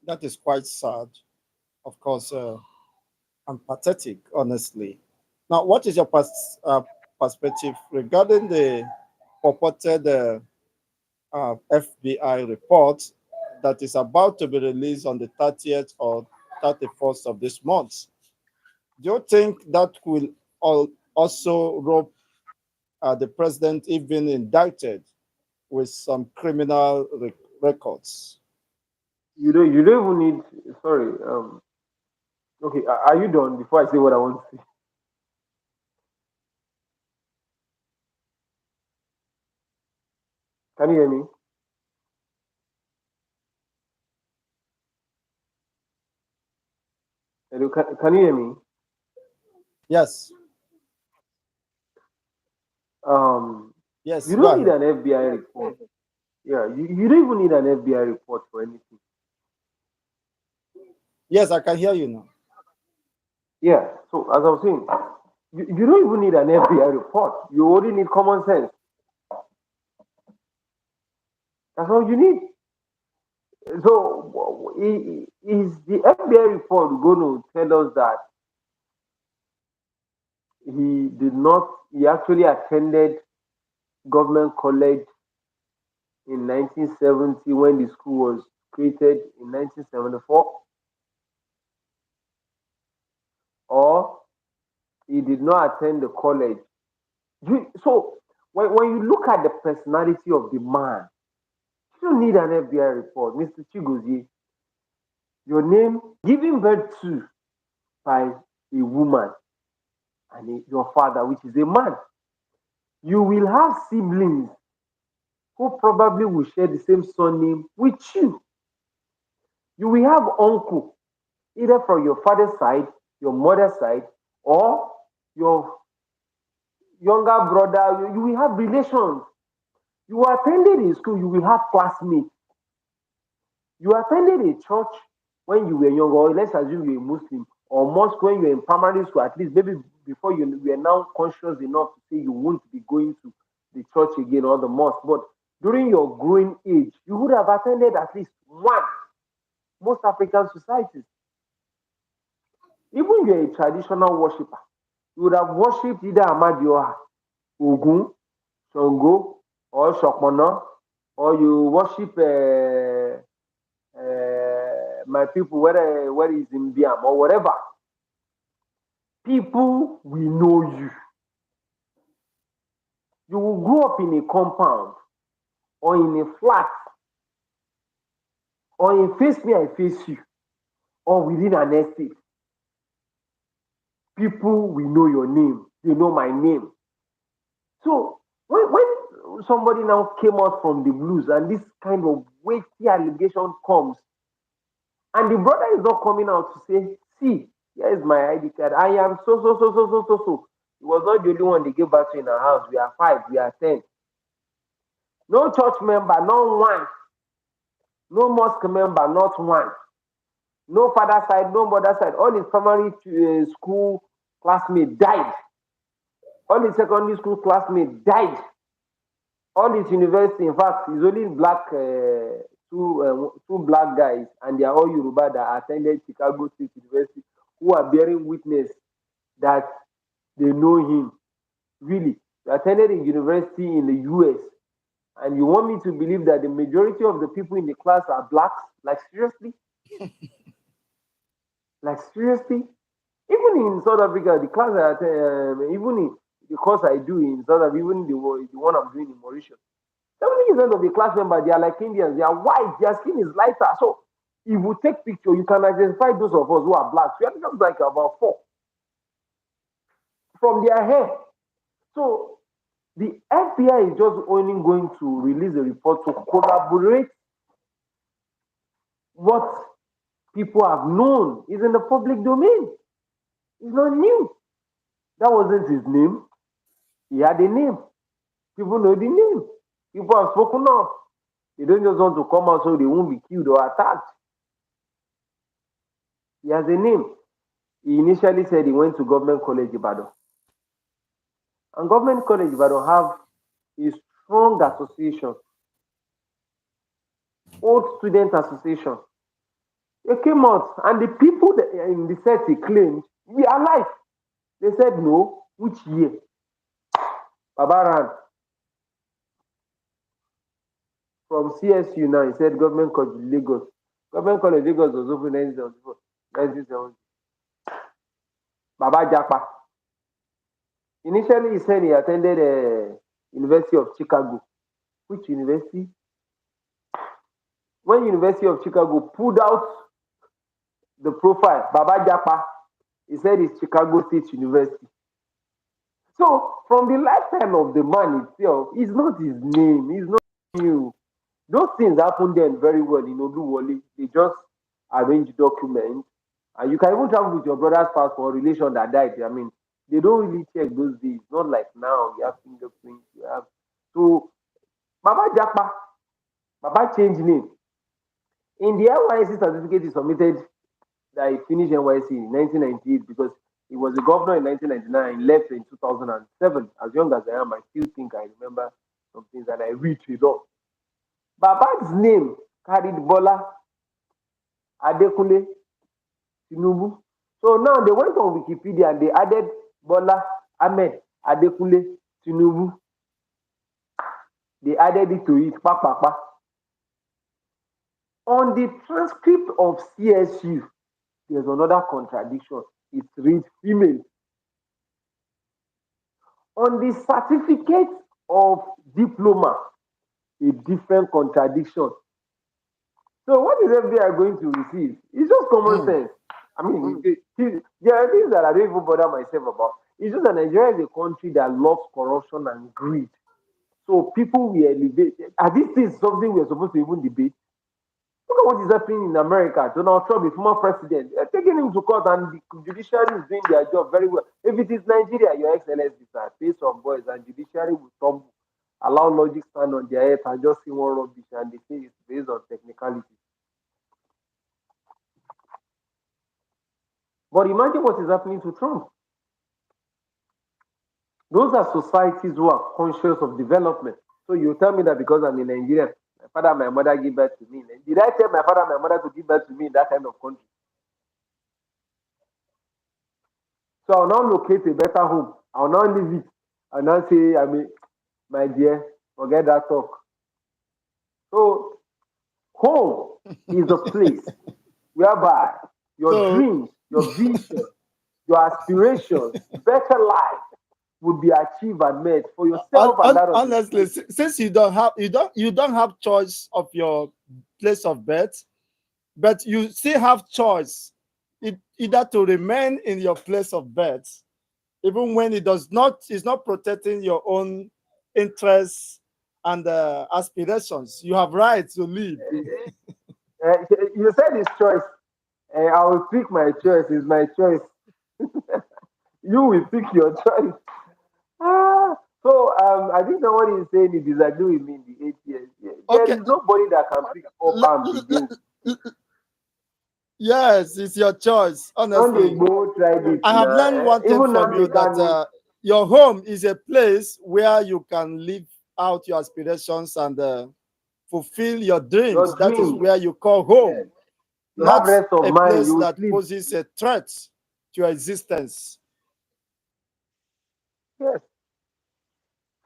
That is quite sad, of course, and pathetic, honestly. Now, what is your perspective regarding the purported FBI report that is about to be released on the 30th or 31st of this month? Do you think that will also rope the president even indicted with some criminal records? You don't even need. Sorry. Okay. Are you done? Before I say what I want to say, can you hear me? Hello, can you hear me? Yes, Um, yes, you go don't need ahead. an FBI report. Yeah, you don't even need an FBI report for anything. Yes, I can hear you now. Yeah. So as I was saying, you don't even need an FBI report. You only need common sense. That's all you need. So is the FBI report going to tell us that he did not? He actually attended government college in 1970 when the school was created in 1974, or he did not attend the college. So when you look at the personality of the man, you don't need an FBI report, Mr. Chigozie. Your name given birth to by a woman and your father, which is a man. You will have siblings who probably will share the same surname with you. You will have uncle, either from your father's side, your mother's side, or your younger brother. You will have relations. You attended a school, you will have classmates. You attended a church when you were young, or let's assume you're a Muslim, or mosque when you're in primary school, at least maybe before you were now conscious enough to say you won't be going to the church again or the mosque. But during your growing age, you would have attended at least one. Most African societies, even you're a traditional worshiper, you would have worshipped either Amadioha, Ogun, Shango, or Shokmona, or you worship my people, whether it's in Biam or whatever. People will know you. You will grow up in a compound or in a flat or in face me, I face you, or within an estate. People will know your name. They know my name. So when somebody now came out from the blues and this kind of weighty allegation comes, and the brother is not coming out to say, see, here is my ID card. I am so. He was not the only one they gave birth to in our house. We are 5, we are 10. No church member, not one. No mosque member, not one. No father side, no mother side. All his primary school classmates died. All his secondary school classmates died. All his university, in fact, it's only black, two black guys, and they are all Yoruba that attended Chicago State University, who are bearing witness that they know him. Really, they attended a university in the US, and you want me to believe that the majority of the people in the class are blacks? Like seriously? Like seriously? Even in South Africa, the class I attend, even in the course I do in South Africa, even the one I'm doing in Mauritius, 70% of the class members, they are like Indians. They are white. Their skin is lighter. So if you take picture, you can identify those of us who are blacks. We are just like about 4 from their hair. So the FBI is just only going to release a report to collaborate what people have known is in the public domain. It's not new. That wasn't his name. He had a name. People know the name. People have spoken of. They don't just want to come out so they won't be killed or attacked. He has a name. He initially said he went to Government College Ibadan. And Government College Ibadan have a strong association, Old Student Association. They came out, and the people that in the set he claimed, we are alive. They said no. Which year? Baba ran from CSU now. He said Government College Lagos. Government College Lagos was opened in 1974, 1970. Baba Japa. Initially, he said he attended University of Chicago. Which university? When University of Chicago pulled out the profile, Baba Japa, he said it's Chicago State University. So, from the lifetime of the man itself, it's not his name, it's not new. Those things happened then very well in Oluwole. They just arrange documents, and you can even travel with your brother's passport relation that died. I mean, they don't really check those days. Not like now, you have fingerprints, you have. So, Baba Japa, Baba changed name. In the NYC certificate he submitted that he finished NYC in 1998 because he was a governor in 1999, left in 2007. As young as I am, I still think I remember some things and I read a lot. Baba's name carried Bola Adekunle Tinubu. So now they went on Wikipedia and they added Bola Ahmed Adekunle Tinubu. They added it to it, pa. On the transcript of CSU, there's another contradiction. It reads female. On the certificate of diploma, a different contradiction. So what is FBI going to receive? It's just common sense. I mean, there are things that I don't even bother myself about. It's just that Nigeria is a country that loves corruption and greed. So people will elevate. Are these things something we're supposed to even debate? Look at what is happening in America. Donald Trump, the former president, they're taking him to court and the judiciary is doing their job very well. If it is Nigeria, your excellency, sir, pay some boys and judiciary will tumble. Allow logic stand on their head and just see one rubbish and they say it's based on technicalities. But imagine what is happening to Trump. Those are societies who are conscious of development. So you tell me that because I'm in Nigeria, my father, my mother give birth to me. Did I tell my father, my mother to give birth to me in that kind of country? So I'll now locate a better home. I'll now leave it. I'll now say, I mean, my dear, forget that talk. So home is a place whereby your dreams, your vision, your aspirations, better life would be achieved and met for yourself and that of honestly, since you don't have choice of your place of birth, but you still have choice either to remain in your place of birth, even when it's not protecting your own interests and aspirations. You have rights to live. You said it's choice. I will pick my choice. It's my choice. You will pick your choice. Ah, so I think somebody is saying he disagree with me in the 8 years. Yeah, there Okay. is nobody that can pick up le- arms le- against. le- yes, it's your choice, Don't they honestly. go try this I have now? learned one thing Even now from they you that can your home is a place where you can live out your aspirations and fulfill your dreams. your That is dream. where you call Yes. home, You have not rest of a mind. place You will that sleep. poses a threat to your existence. Yes.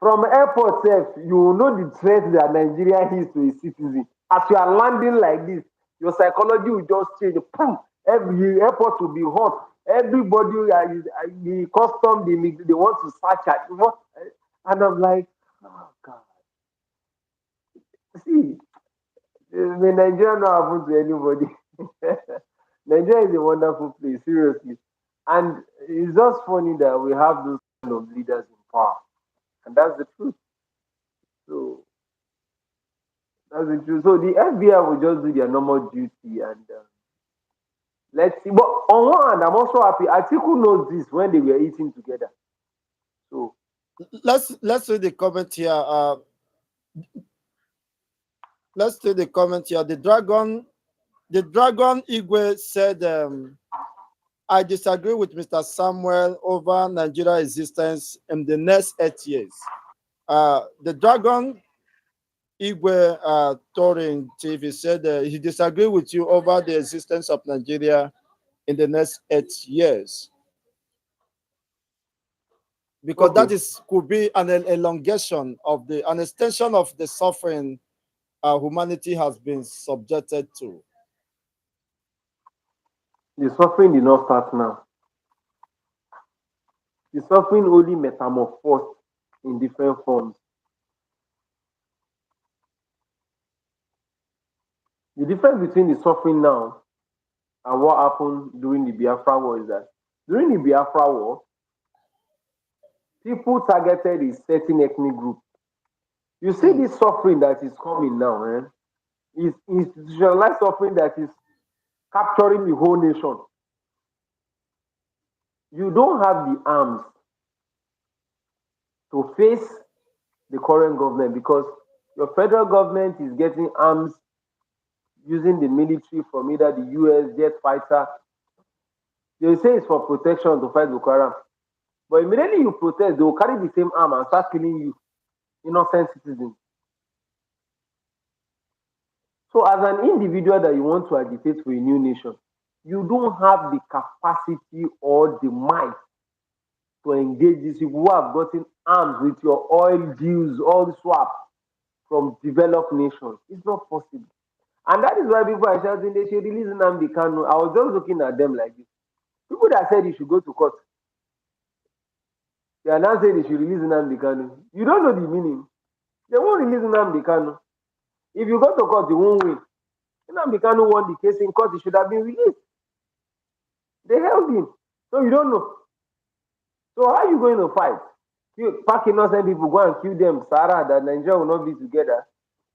From airport self, you will know the threat that Nigeria is to a citizen. As you are landing like this, your psychology will just change. Boom! Every airport will be hot. Everybody, the custom, they want to search at what, and I'm like, oh God. See, Nigeria not happen to anybody. Nigeria is a wonderful place, seriously. And it's just funny that we have those kind of leaders in power, and that's the truth. So that's the truth. So the FBI will just do their normal duty and let's see. But on one hand, I'm also happy. Atiku knows this when they were eating together. So Let's read the comment here. Let's read the comment here. The dragon Igwe said, I disagree with Mr. Samuel over Nigeria existence in the next 8 years. The dragon Igwe Touring TV said he disagreed with you over the existence of Nigeria in the next 8 years, because okay, that is could be an elongation of an extension of the suffering humanity has been subjected to. the suffering did not start now. The suffering only metamorphosed in different forms. The difference between the suffering now and what happened during the Biafra War is that during the Biafra War, people targeted a certain ethnic group. You see Hmm. this suffering that is coming now, is institutionalized suffering that is capturing the whole nation. You don't have the arms to face the current government because your federal government is getting arms using the military from either the US jet fighter. They say it's for protection to fight Boko Haram. But immediately you protest, they will carry the same arm and start killing you, innocent citizens. So, as an individual that you want to agitate for a new nation, you don't have the capacity or the might to engage these people who have gotten arms with your oil deals, all swap from developed nations. It's not possible. And that is why people are shouting they should release Nnamdi Kanu. I was just looking at them like this. People that said he should go to court, they are now saying they should release Nnamdi Kanu. You don't know the meaning. They won't release Nnamdi Kanu. If you go to court, you won't win. Nnamdi Kanu won the case in court, he should have been released. They held him. So you don't know. So how are you going to fight? You pack innocent people, go and kill them, Sarah, that Nigeria will not be together.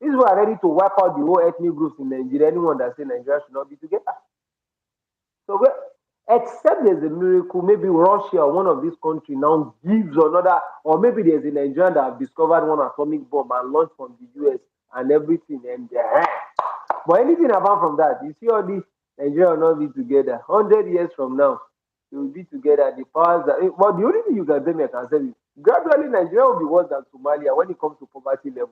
These people are ready to wipe out the whole ethnic groups in Nigeria. Anyone that say Nigeria should not be together. So except there's a miracle, maybe Russia or one of these countries now gives another, or maybe there's a Nigerian that have discovered one atomic bomb and launched from the US and everything. But anything apart from that, you see all this Nigeria will not be together. 100 years from now, they will be together. The powers that, but the only thing you can tell me, I can say is gradually Nigeria will be worse than Somalia when it comes to poverty level.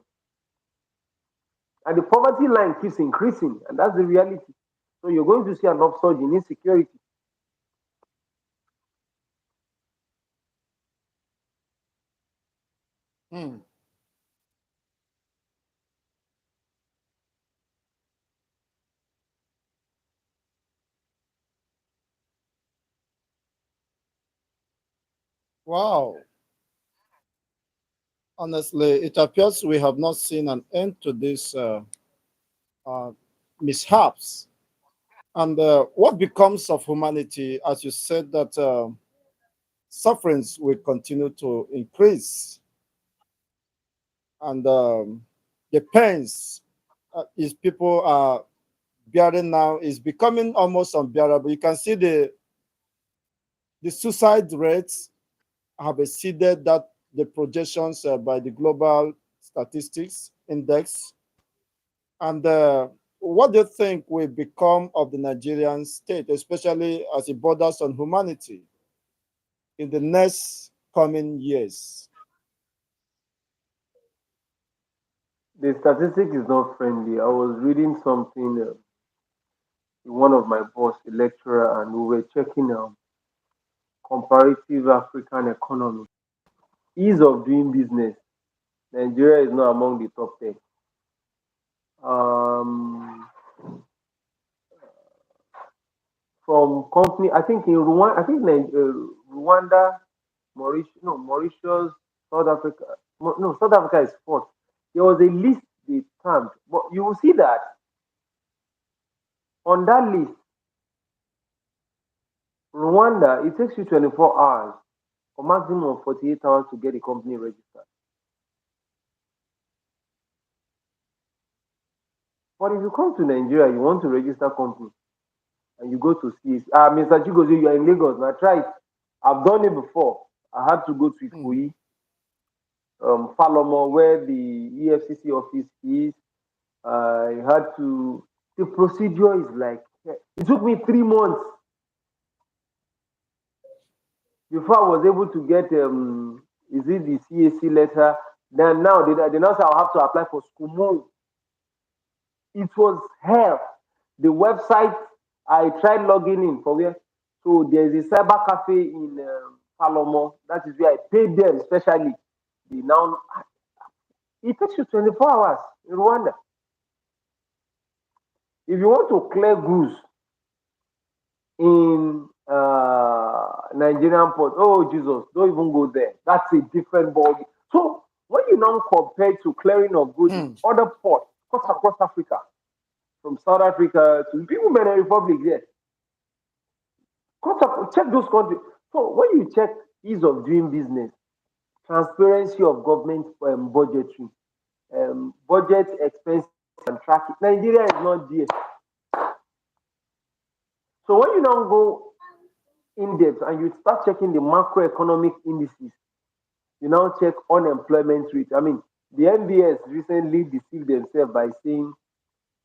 And the poverty line keeps increasing, and that's the reality. So you're going to see an upsurge in insecurity. Hmm. Wow. Honestly, it appears we have not seen an end to these uh, mishaps. And what becomes of humanity, as you said, that sufferings will continue to increase, and the pains is people are bearing now is becoming almost unbearable. You can see The suicide rates have exceeded that the projections by the Global Statistics Index. And what do you think will become of the Nigerian state, especially as it borders on humanity, in the next coming years? The statistic is not friendly. I was reading something with one of my boss, a lecturer, and we were checking comparative African economy. Ease of doing business. Nigeria is not among the top 10. Um, from company, I think in Rwanda, Rwanda, Mauritius, no, Mauritius, South Africa, no, South Africa is fourth. There was a list they stamped, but you will see that on that list, Rwanda, it takes you 24 hours or maximum of 48 hours to get a company registered. But if you come to Nigeria, you want to register company and you go to CAC. Mr. Chigozie, you are in Lagos. Now try it. I've done it before. I had to go to Mm. Ikoyi, Falomo, where the EFCC office is. I had to. The procedure is like it took me 3 months before I was able to get is it the CAC letter? Then now they now say I'll have to apply for school. It was hell. The website I tried logging in for where. So there's a cyber cafe in Palomo. That is where I paid them especially. The now it takes you 24 hours in Rwanda. If you want to clear goods in Nigerian port, oh Jesus, don't even go there. That's a different ballgame. So when you now compare to clearing of goods in Mm. other ports across Africa, from South Africa to people Benin Republic, yes, check those countries. So when you check ease of doing business, transparency of government budgetary, budget expenses and tracking, Nigeria is not there. So when you now go in depth and you start checking the macroeconomic indices, you now check unemployment rate. I mean, the NBS recently deceived themselves by saying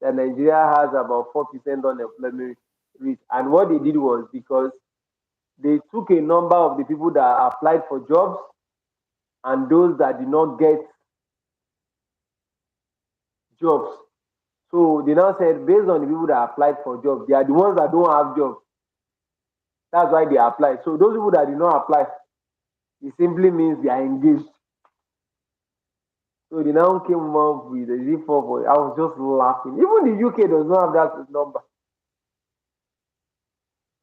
that Nigeria has about 4% unemployment rate. And what they did was because they took a number of the people that applied for jobs and those that did not get jobs. So they now said, based on the people that applied for jobs, they are the ones that don't have jobs. That's why they applied. So those people that did not apply, it simply means they are engaged. So they now came up with a Z4. I was just laughing. Even the UK does not have that number.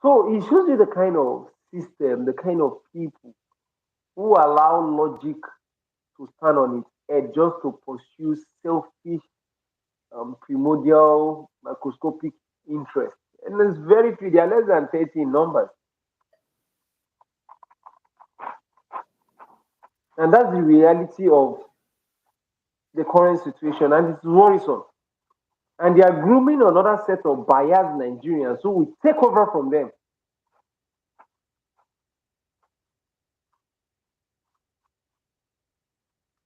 So it shows you the kind of system, the kind of people who allow logic to stand on its head just to pursue selfish, primordial, microscopic interest. And it's very few, they are less than 30 in numbers. And that's the reality of the current situation, and it's worrisome. And they are grooming another set of biased Nigerians who will take over from them.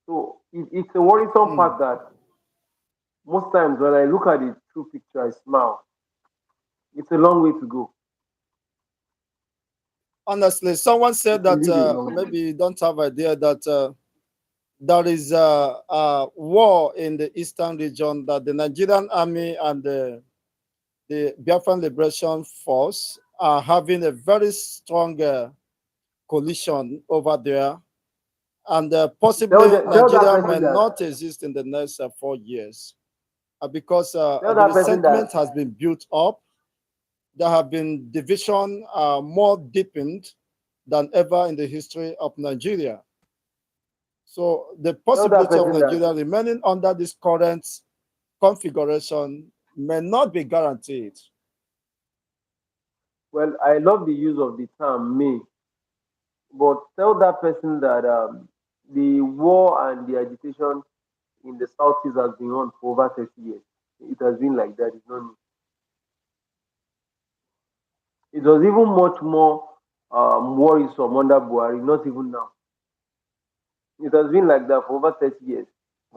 So it's a worrisome Mm. fact that most times when I look at the true picture, I smile. It's a long way to go. Honestly, someone said It's that indeed a long way. maybe you don't have idea that there is a war in the eastern region, that the Nigerian army and the Biafran Liberation Force are having a very strong coalition over there, and possibly Tell that Nigeria may person that not exist in the next 4 years because tell the that person that resentment has been built up. There have been division more deepened than ever in the history of Nigeria. So the tell that possibility of person that Nigeria remaining under this current configuration may not be guaranteed. well, I love the use of the term "me," but tell that person that the war and the agitation in the southeast has been on for over 30 years. It has been like that. It's not new. It was even much more. worrisome under Buhari, not even now. It has been like that for over 30 years.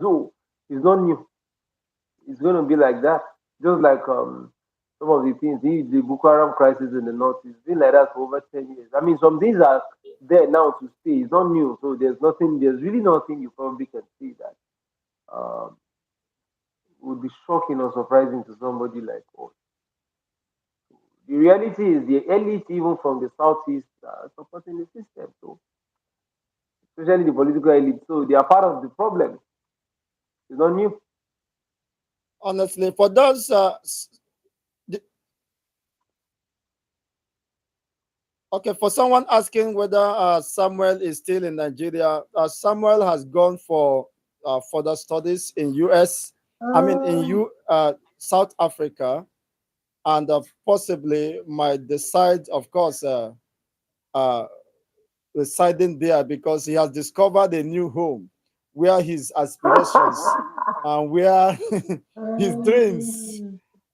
So it's not new. It's going to be like that. Just like some of the things, the Boko Haram crisis in the north, it's been like that for over 10 years. I mean, some things are there now to stay. It's not new. So there's really nothing you probably can see that um, would be shocking or surprising to somebody like us. The reality is the elite, even from the southeast, are supporting the system. So, especially the political elite. So, they are part of the problem. It's not new. Honestly, for those okay, for someone asking whether Samuel is still in Nigeria, Samuel has gone for further studies in US, I mean in South Africa, and possibly might decide, of course, uh, residing there because he has discovered a new home where his aspirations and where his dreams,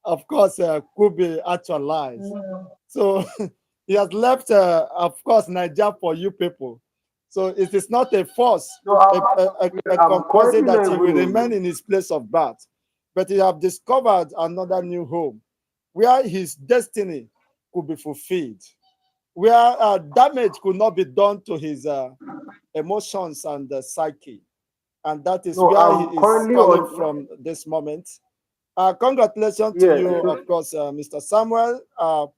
of course, could be actualized. So he has left, of course, Nigeria for you people. So it is not a force, So, a I'm compulsory currently that not he even will in. remain in his place of birth, but he have discovered another new home where his destiny could be fulfilled, where damage could not be done to his emotions and psyche. And that is No, where he I'm is currently calling on. from this moment. Congratulations to Yes. you, of course, Mr. Samuel,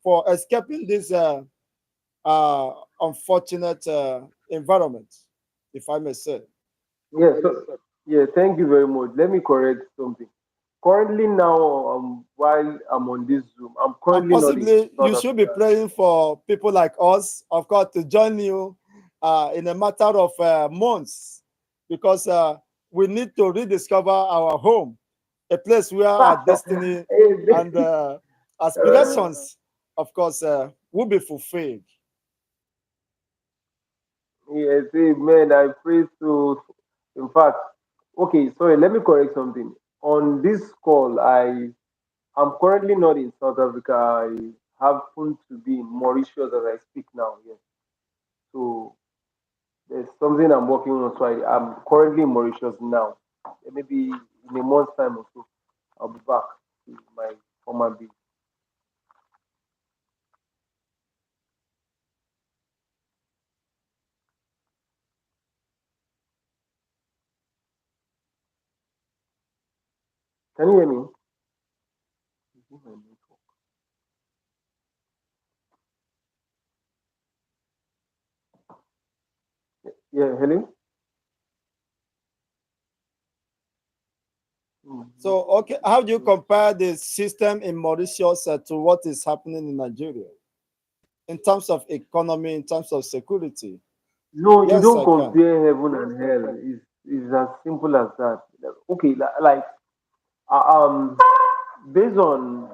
for escaping this uh, unfortunate environment, if I may say. Yes. Yeah, thank you very much. Let me correct something. Currently now, while I'm on this Zoom, I'm And currently not in possibly South you should be Africa. praying for people like us, of course, to join you in a matter of months, because we need to rediscover our home, a place where our destiny and aspirations, of course, will be fulfilled. Yes, amen. I pray to. In fact, okay. Sorry, let me correct something. On this call, I'm currently not in South Africa. I happen to be in Mauritius as I speak now. Yes. So there's something I'm working on. So I'm currently in Mauritius now. Maybe in a month's time or so, I'll be back to my former base. Can you hear me? Yeah, hello. Mhm. So, okay, how do you compare the system in Mauritius to what is happening in Nigeria in terms of economy, in terms of security? No, you Yes, don't I can. compare heaven and hell. It's as simple as that. Okay, like based on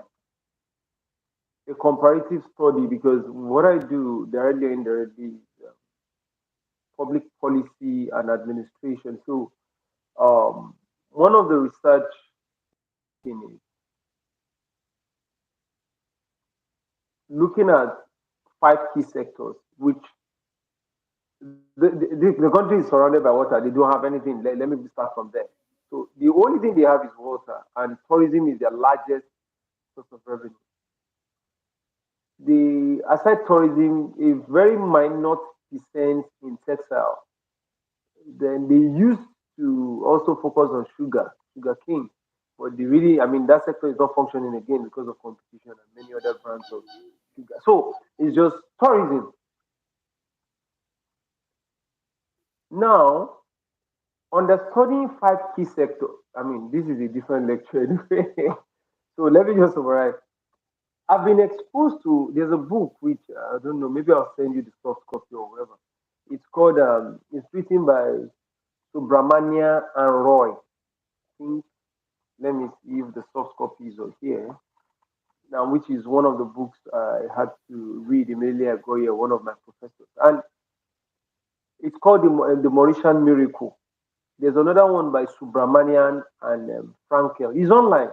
a comparative study, because what I do directly or indirectly is public policy and administration. So, um, one of the research in is looking at five key sectors, which the country is surrounded by water. They don't have anything. Let me start from there. So the only thing they have is water, and tourism is their largest source of revenue. The aside tourism, a very minor percent in textile. Then they used to also focus on sugar cane. But the really, I mean, that sector is not functioning again because of competition and many other brands of sugar. So it's just tourism. Now, understudying five key sectors. I mean, this is a different lecture anyway. So let me just summarize. I've been exposed to. There's a book which I don't know. Maybe I'll send you the soft copy or whatever. It's called. It's written by Subramania and Roy. I think. Let me see if the soft copy is on here. Now, which is one of the books I had to read immediately I got here. One of my professors, and it's called the Mauritian Miracle. There's another one by Subramanian and Frankel. It's online.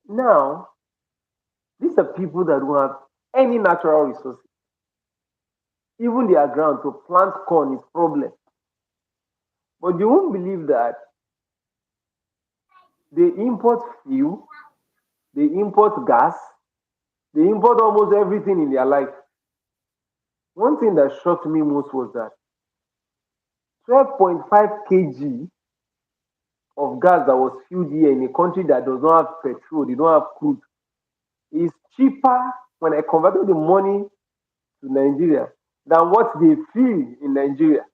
Now, these are people that don't have any natural resources. even their ground to plant corn is problem. But you won't believe that they import fuel, they import gas, they import almost everything in their life. One thing that shocked me most was that 12.5 kg of gas that was filled here in a country that does not have petrol, they don't have crude, is cheaper when I converted the money to Nigeria than what they feel in Nigeria,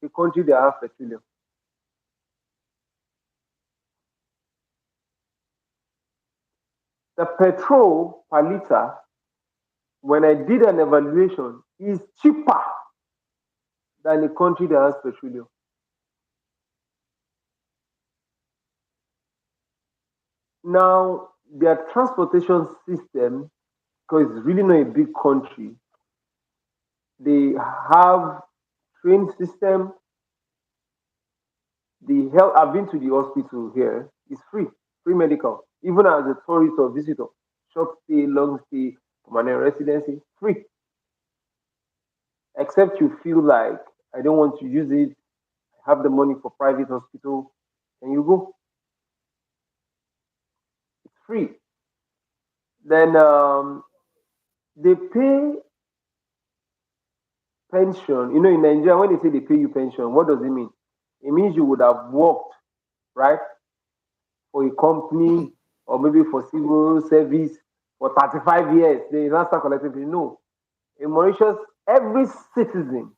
a country that has petroleum. The petrol per liter, when I did an evaluation, is cheaper than a country that has petroleum. Now, their transportation system, because it's really not a big country, they have train system. The health, I've been to the hospital here, it's free medical, even as a tourist or visitor, short stay, long stay, permanent residency, free. Except you feel like I don't want to use it, I have the money for private hospital, and you go. It's free. Then they pay pension. You know, in Nigeria, when they say they pay you pension, what does it mean? It means you would have worked, right, for a company or maybe for civil service for 35 years. They not start collecting pension. No. In Mauritius, every citizen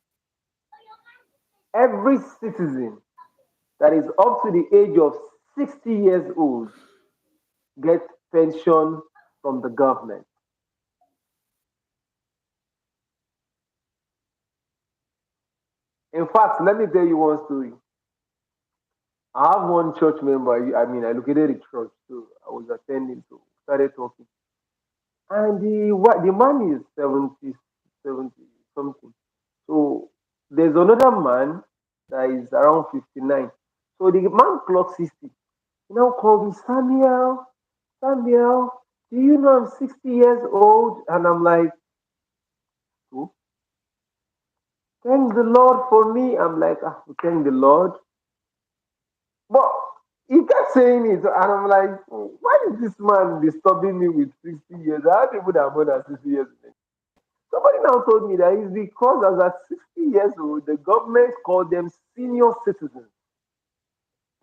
that is up to the age of 60 years old gets pension from the government. In fact, let me tell you one story. I have one church member. I mean, I located a church, so I was attending, so started talking. And the man is 70 something. So there's another man that is around 59. So the man clocked 60. He now called me, Samuel, do you know I'm 60 years old? And I'm like, oh, thank the Lord for me. I'm like, thank the Lord. But he kept saying it, and I'm like, why is this man disturbing me with 60 years? I have people that are more than 60 years. Somebody now told me that it's because as at 60 years old, the government called them senior citizens.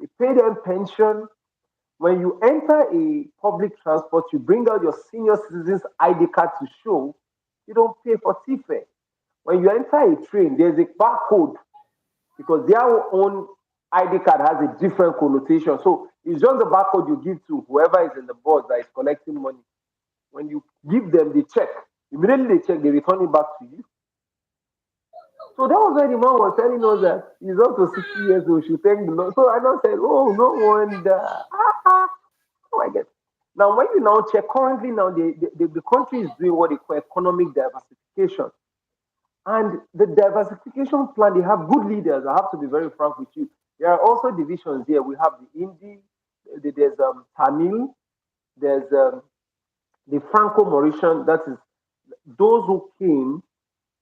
They pay them pension. When you enter a public transport, you bring out your senior citizens ID card to show you don't pay for ticket. When you enter a train, there's a barcode because their own ID card has a different connotation. So it's just the barcode you give to whoever is in the bus that is collecting money. When you give them the check, immediately they check, they return it back to you. So that was why the man was telling us that he's up to 60 years old, should thank the Lord. So I now said, oh, no wonder. Oh, I get. Now, when you now check, currently now the country is doing what they call economic diversification. And the diversification plan, they have good leaders. I have to be very frank with you. There are also divisions here. We have the Hindi, there's Tamil, there's the Franco-Mauritian, that is those who came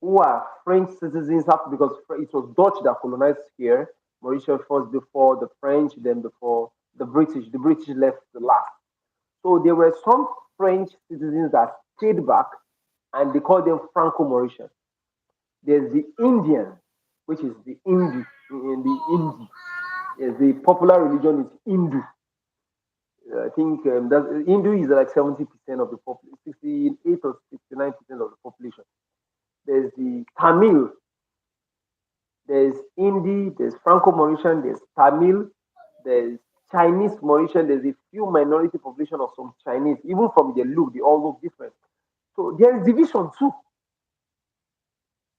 who are French citizens because it was Dutch that colonized here, Mauritius first before the French, then before the British. The British left the last. So there were some French citizens that stayed back and they called them Franco-Mauritian. There's the Indian, which is the Hindu, in the Hindi. Yes, the popular religion is Hindu. I think that Hindu is like 70% of the population, 68 or 69% of the population. There's the Tamil, there's Hindi, there's Franco-Mauritian, there's Tamil, there's Chinese Mauritian, there's a few minority population of some Chinese. Even from their look, they all look different. So there's division too.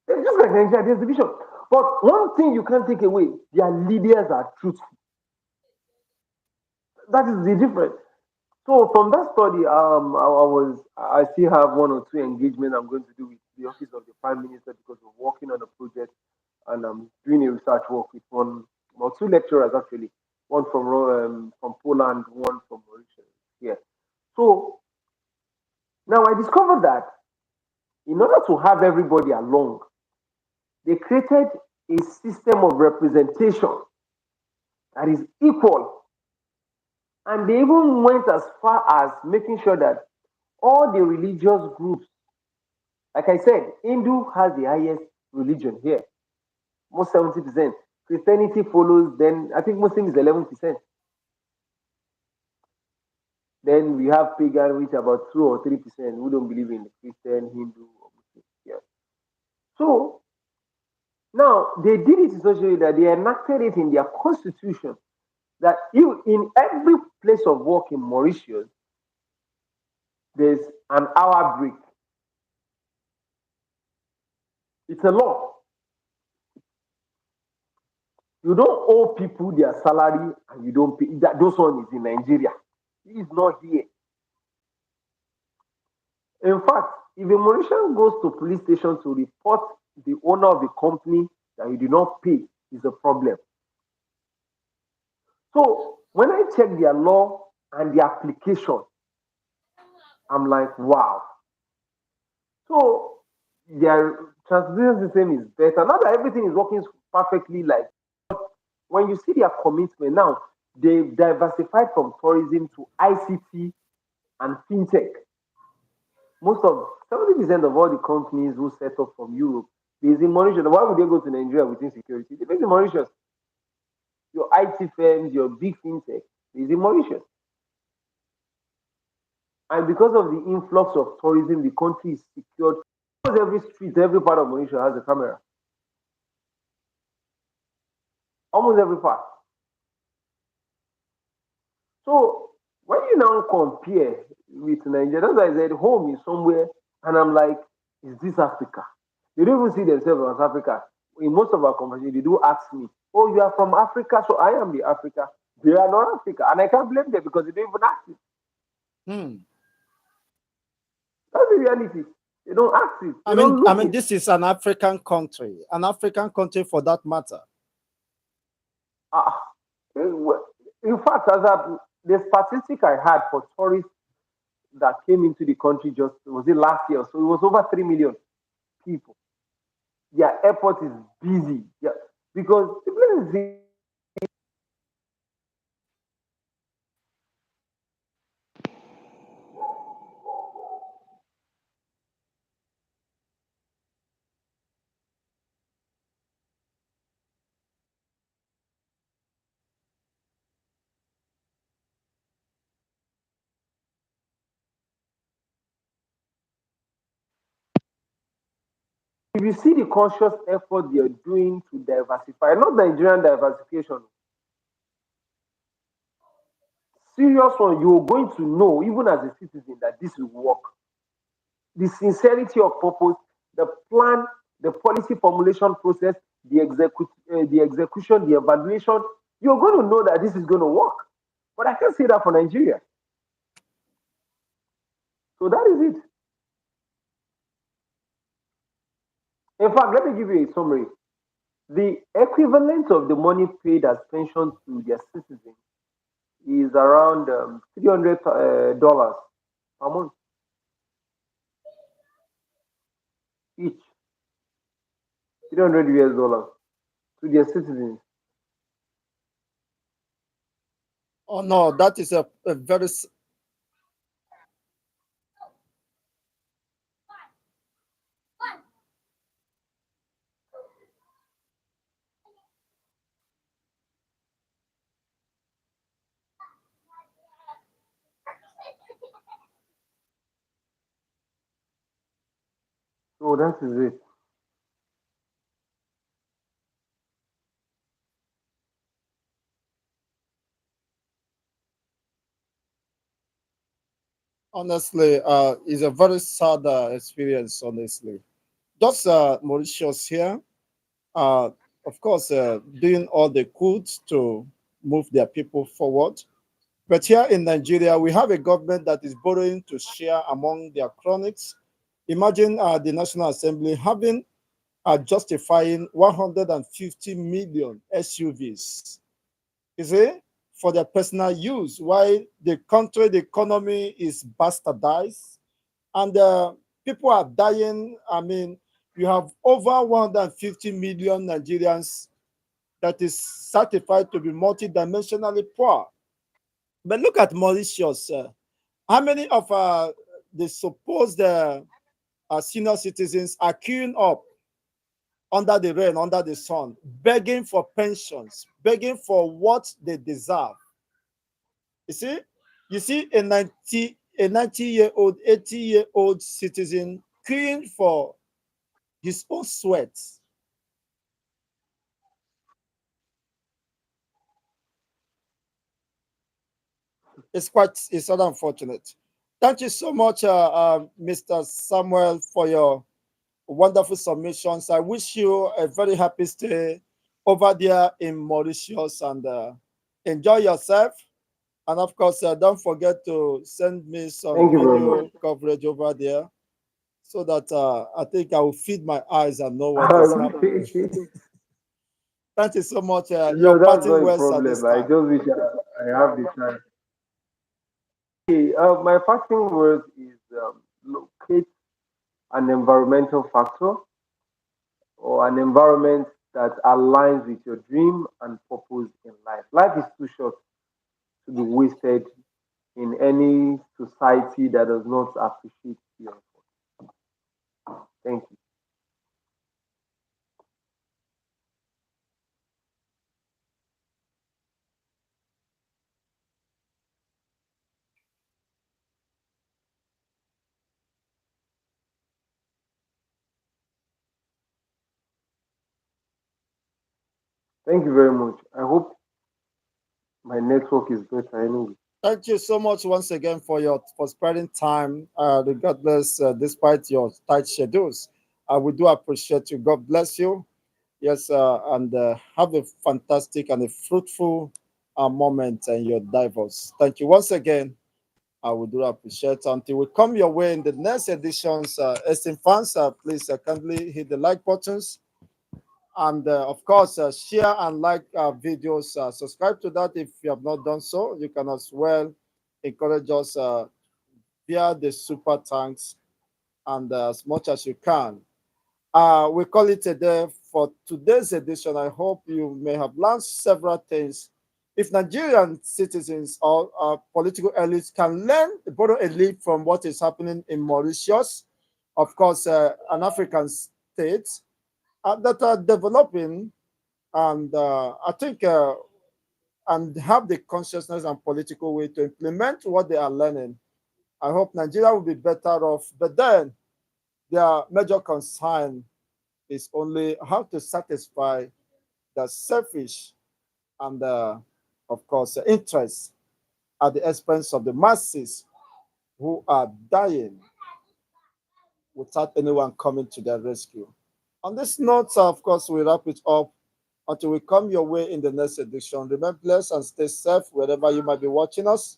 It's just like Nigeria, there's division. But one thing you can't take away, their leaders are truthful. That is the difference. So from that study, I still have one or two engagements I'm going to do with the office of the Prime Minister because we're working on a project and I'm doing a research work with two lecturers actually, one from Poland, one from Mauritius. Yeah. So now I discovered that in order to have everybody along, They created a system of representation that is equal. And they even went as far as making sure that all the religious groups, like I said, Hindu has the highest religion here, most 70%. Christianity follows, then I think Muslim is 11%. Then we have pagan, which about 2 or 3% who don't believe in the Christian, Hindu, or Muslim. Yeah. So now they did it in such a way that they enacted it in their constitution that you in every place of work in Mauritius, there's an hour break. It's a law. You don't owe people their salary and you don't pay. That those one is in Nigeria. He is not here. In fact, if a Mauritian goes to police station to report the owner of the company that you did not pay, is a problem. So when I check their law and the application, I'm like, wow. So their transportation system is better. Not that everything is working perfectly like when you see their commitment now, they've diversified from tourism to ICT and fintech. Most of 70% of all the companies who set up from Europe is in Mauritius. Why would they go to Nigeria with insecurity? They base in Mauritius. Your IT firms, your big fintech is in Mauritius. And because of the influx of tourism, the country is secured. Almost every street, every part of Mauritius has a camera. Almost every part. So when you now compare with Nigeria, that's why I said home is somewhere, and I'm like, is this Africa? They don't even see themselves as Africa. In most of our conversations, they do ask me, "Oh, you are from Africa, so I am the Africa." They are not Africa, and I can't blame them because they don't even ask it. Hmm. That's the reality. They don't ask it. They don't look it. This is an African country for that matter. In fact, the statistic I had for tourists that came into the country just was it last year, so it was over 3 million people. Their airport is busy. Yeah, because the place is. If you see the conscious effort they're doing to diversify, not Nigerian diversification, serious one, you're going to know, even as a citizen, that this will work. The sincerity of purpose, the plan, the policy formulation process, the execution, the evaluation, you're going to know that this is going to work. But I can't say that for Nigeria. So that is it. In fact, let me give you a summary. The equivalent of the money paid as pension to their citizens is around $300 per month each. 300 US dollars to their citizens. Oh no, that is a very So that is it. honestly is a very sad experience. Honestly, just Mauritius here. Uh, of course, doing all they could to move their people forward. But here in Nigeria, we have a government that is borrowing to share among their chronics. Imagine the National Assembly having justifying 150 million SUVs, you see, for their personal use, while the country, the economy is bastardized, and people are dying. You have over 150 million Nigerians that is certified to be multidimensionally poor. But look at Mauritius. How many of the supposed senior citizens are queuing up under the rain, under the sun, begging for pensions, begging for what they deserve? You see, a 90-year-old, 80-year-old citizen queuing for his own sweat. It's so unfortunate. Thank you so much, Mr. Samuel, for your wonderful submissions. I wish you a very happy stay over there in Mauritius, and enjoy yourself. And of course, don't forget to send me some Thank you very much. video coverage over there, so that I think I will feed my eyes and know what is happening. Okay. Thank you so much. Your No, that's parting not a words at this problem. I time. just wish I have the time. Okay, my fasting word is locate an environmental factor or an environment that aligns with your dream and purpose in life. Life is too short to be wasted in any society that does not appreciate your effort. Thank you. Thank you very much. I hope my network is better anyway. Thank you so much once again for spreading time, regardless, despite your tight schedules. We do appreciate you. God bless you. Yes, and have a fantastic and a fruitful moment in your divorce. Thank you once again. I would do appreciate. Until we come your way in the next editions, esteemed fans, please kindly hit the like buttons, and of course, share and like videos. Subscribe to that if you have not done so. You can as well encourage us via the super thanks, and as much as you can. We call it a day for today's edition. I hope you may have learned several things. If Nigerian citizens or political elites can learn, borrow a lead from what is happening in Mauritius, of course, an African state that are developing, and I think and have the consciousness and political way to implement what they are learning. I hope Nigeria will be better off. But then their major concern is only how to satisfy the selfish and, of course, interests at the expense of the masses who are dying without anyone coming to their rescue. On this note, of course, we wrap it up until we come your way in the next edition. Remain blessed and stay safe wherever you might be watching us.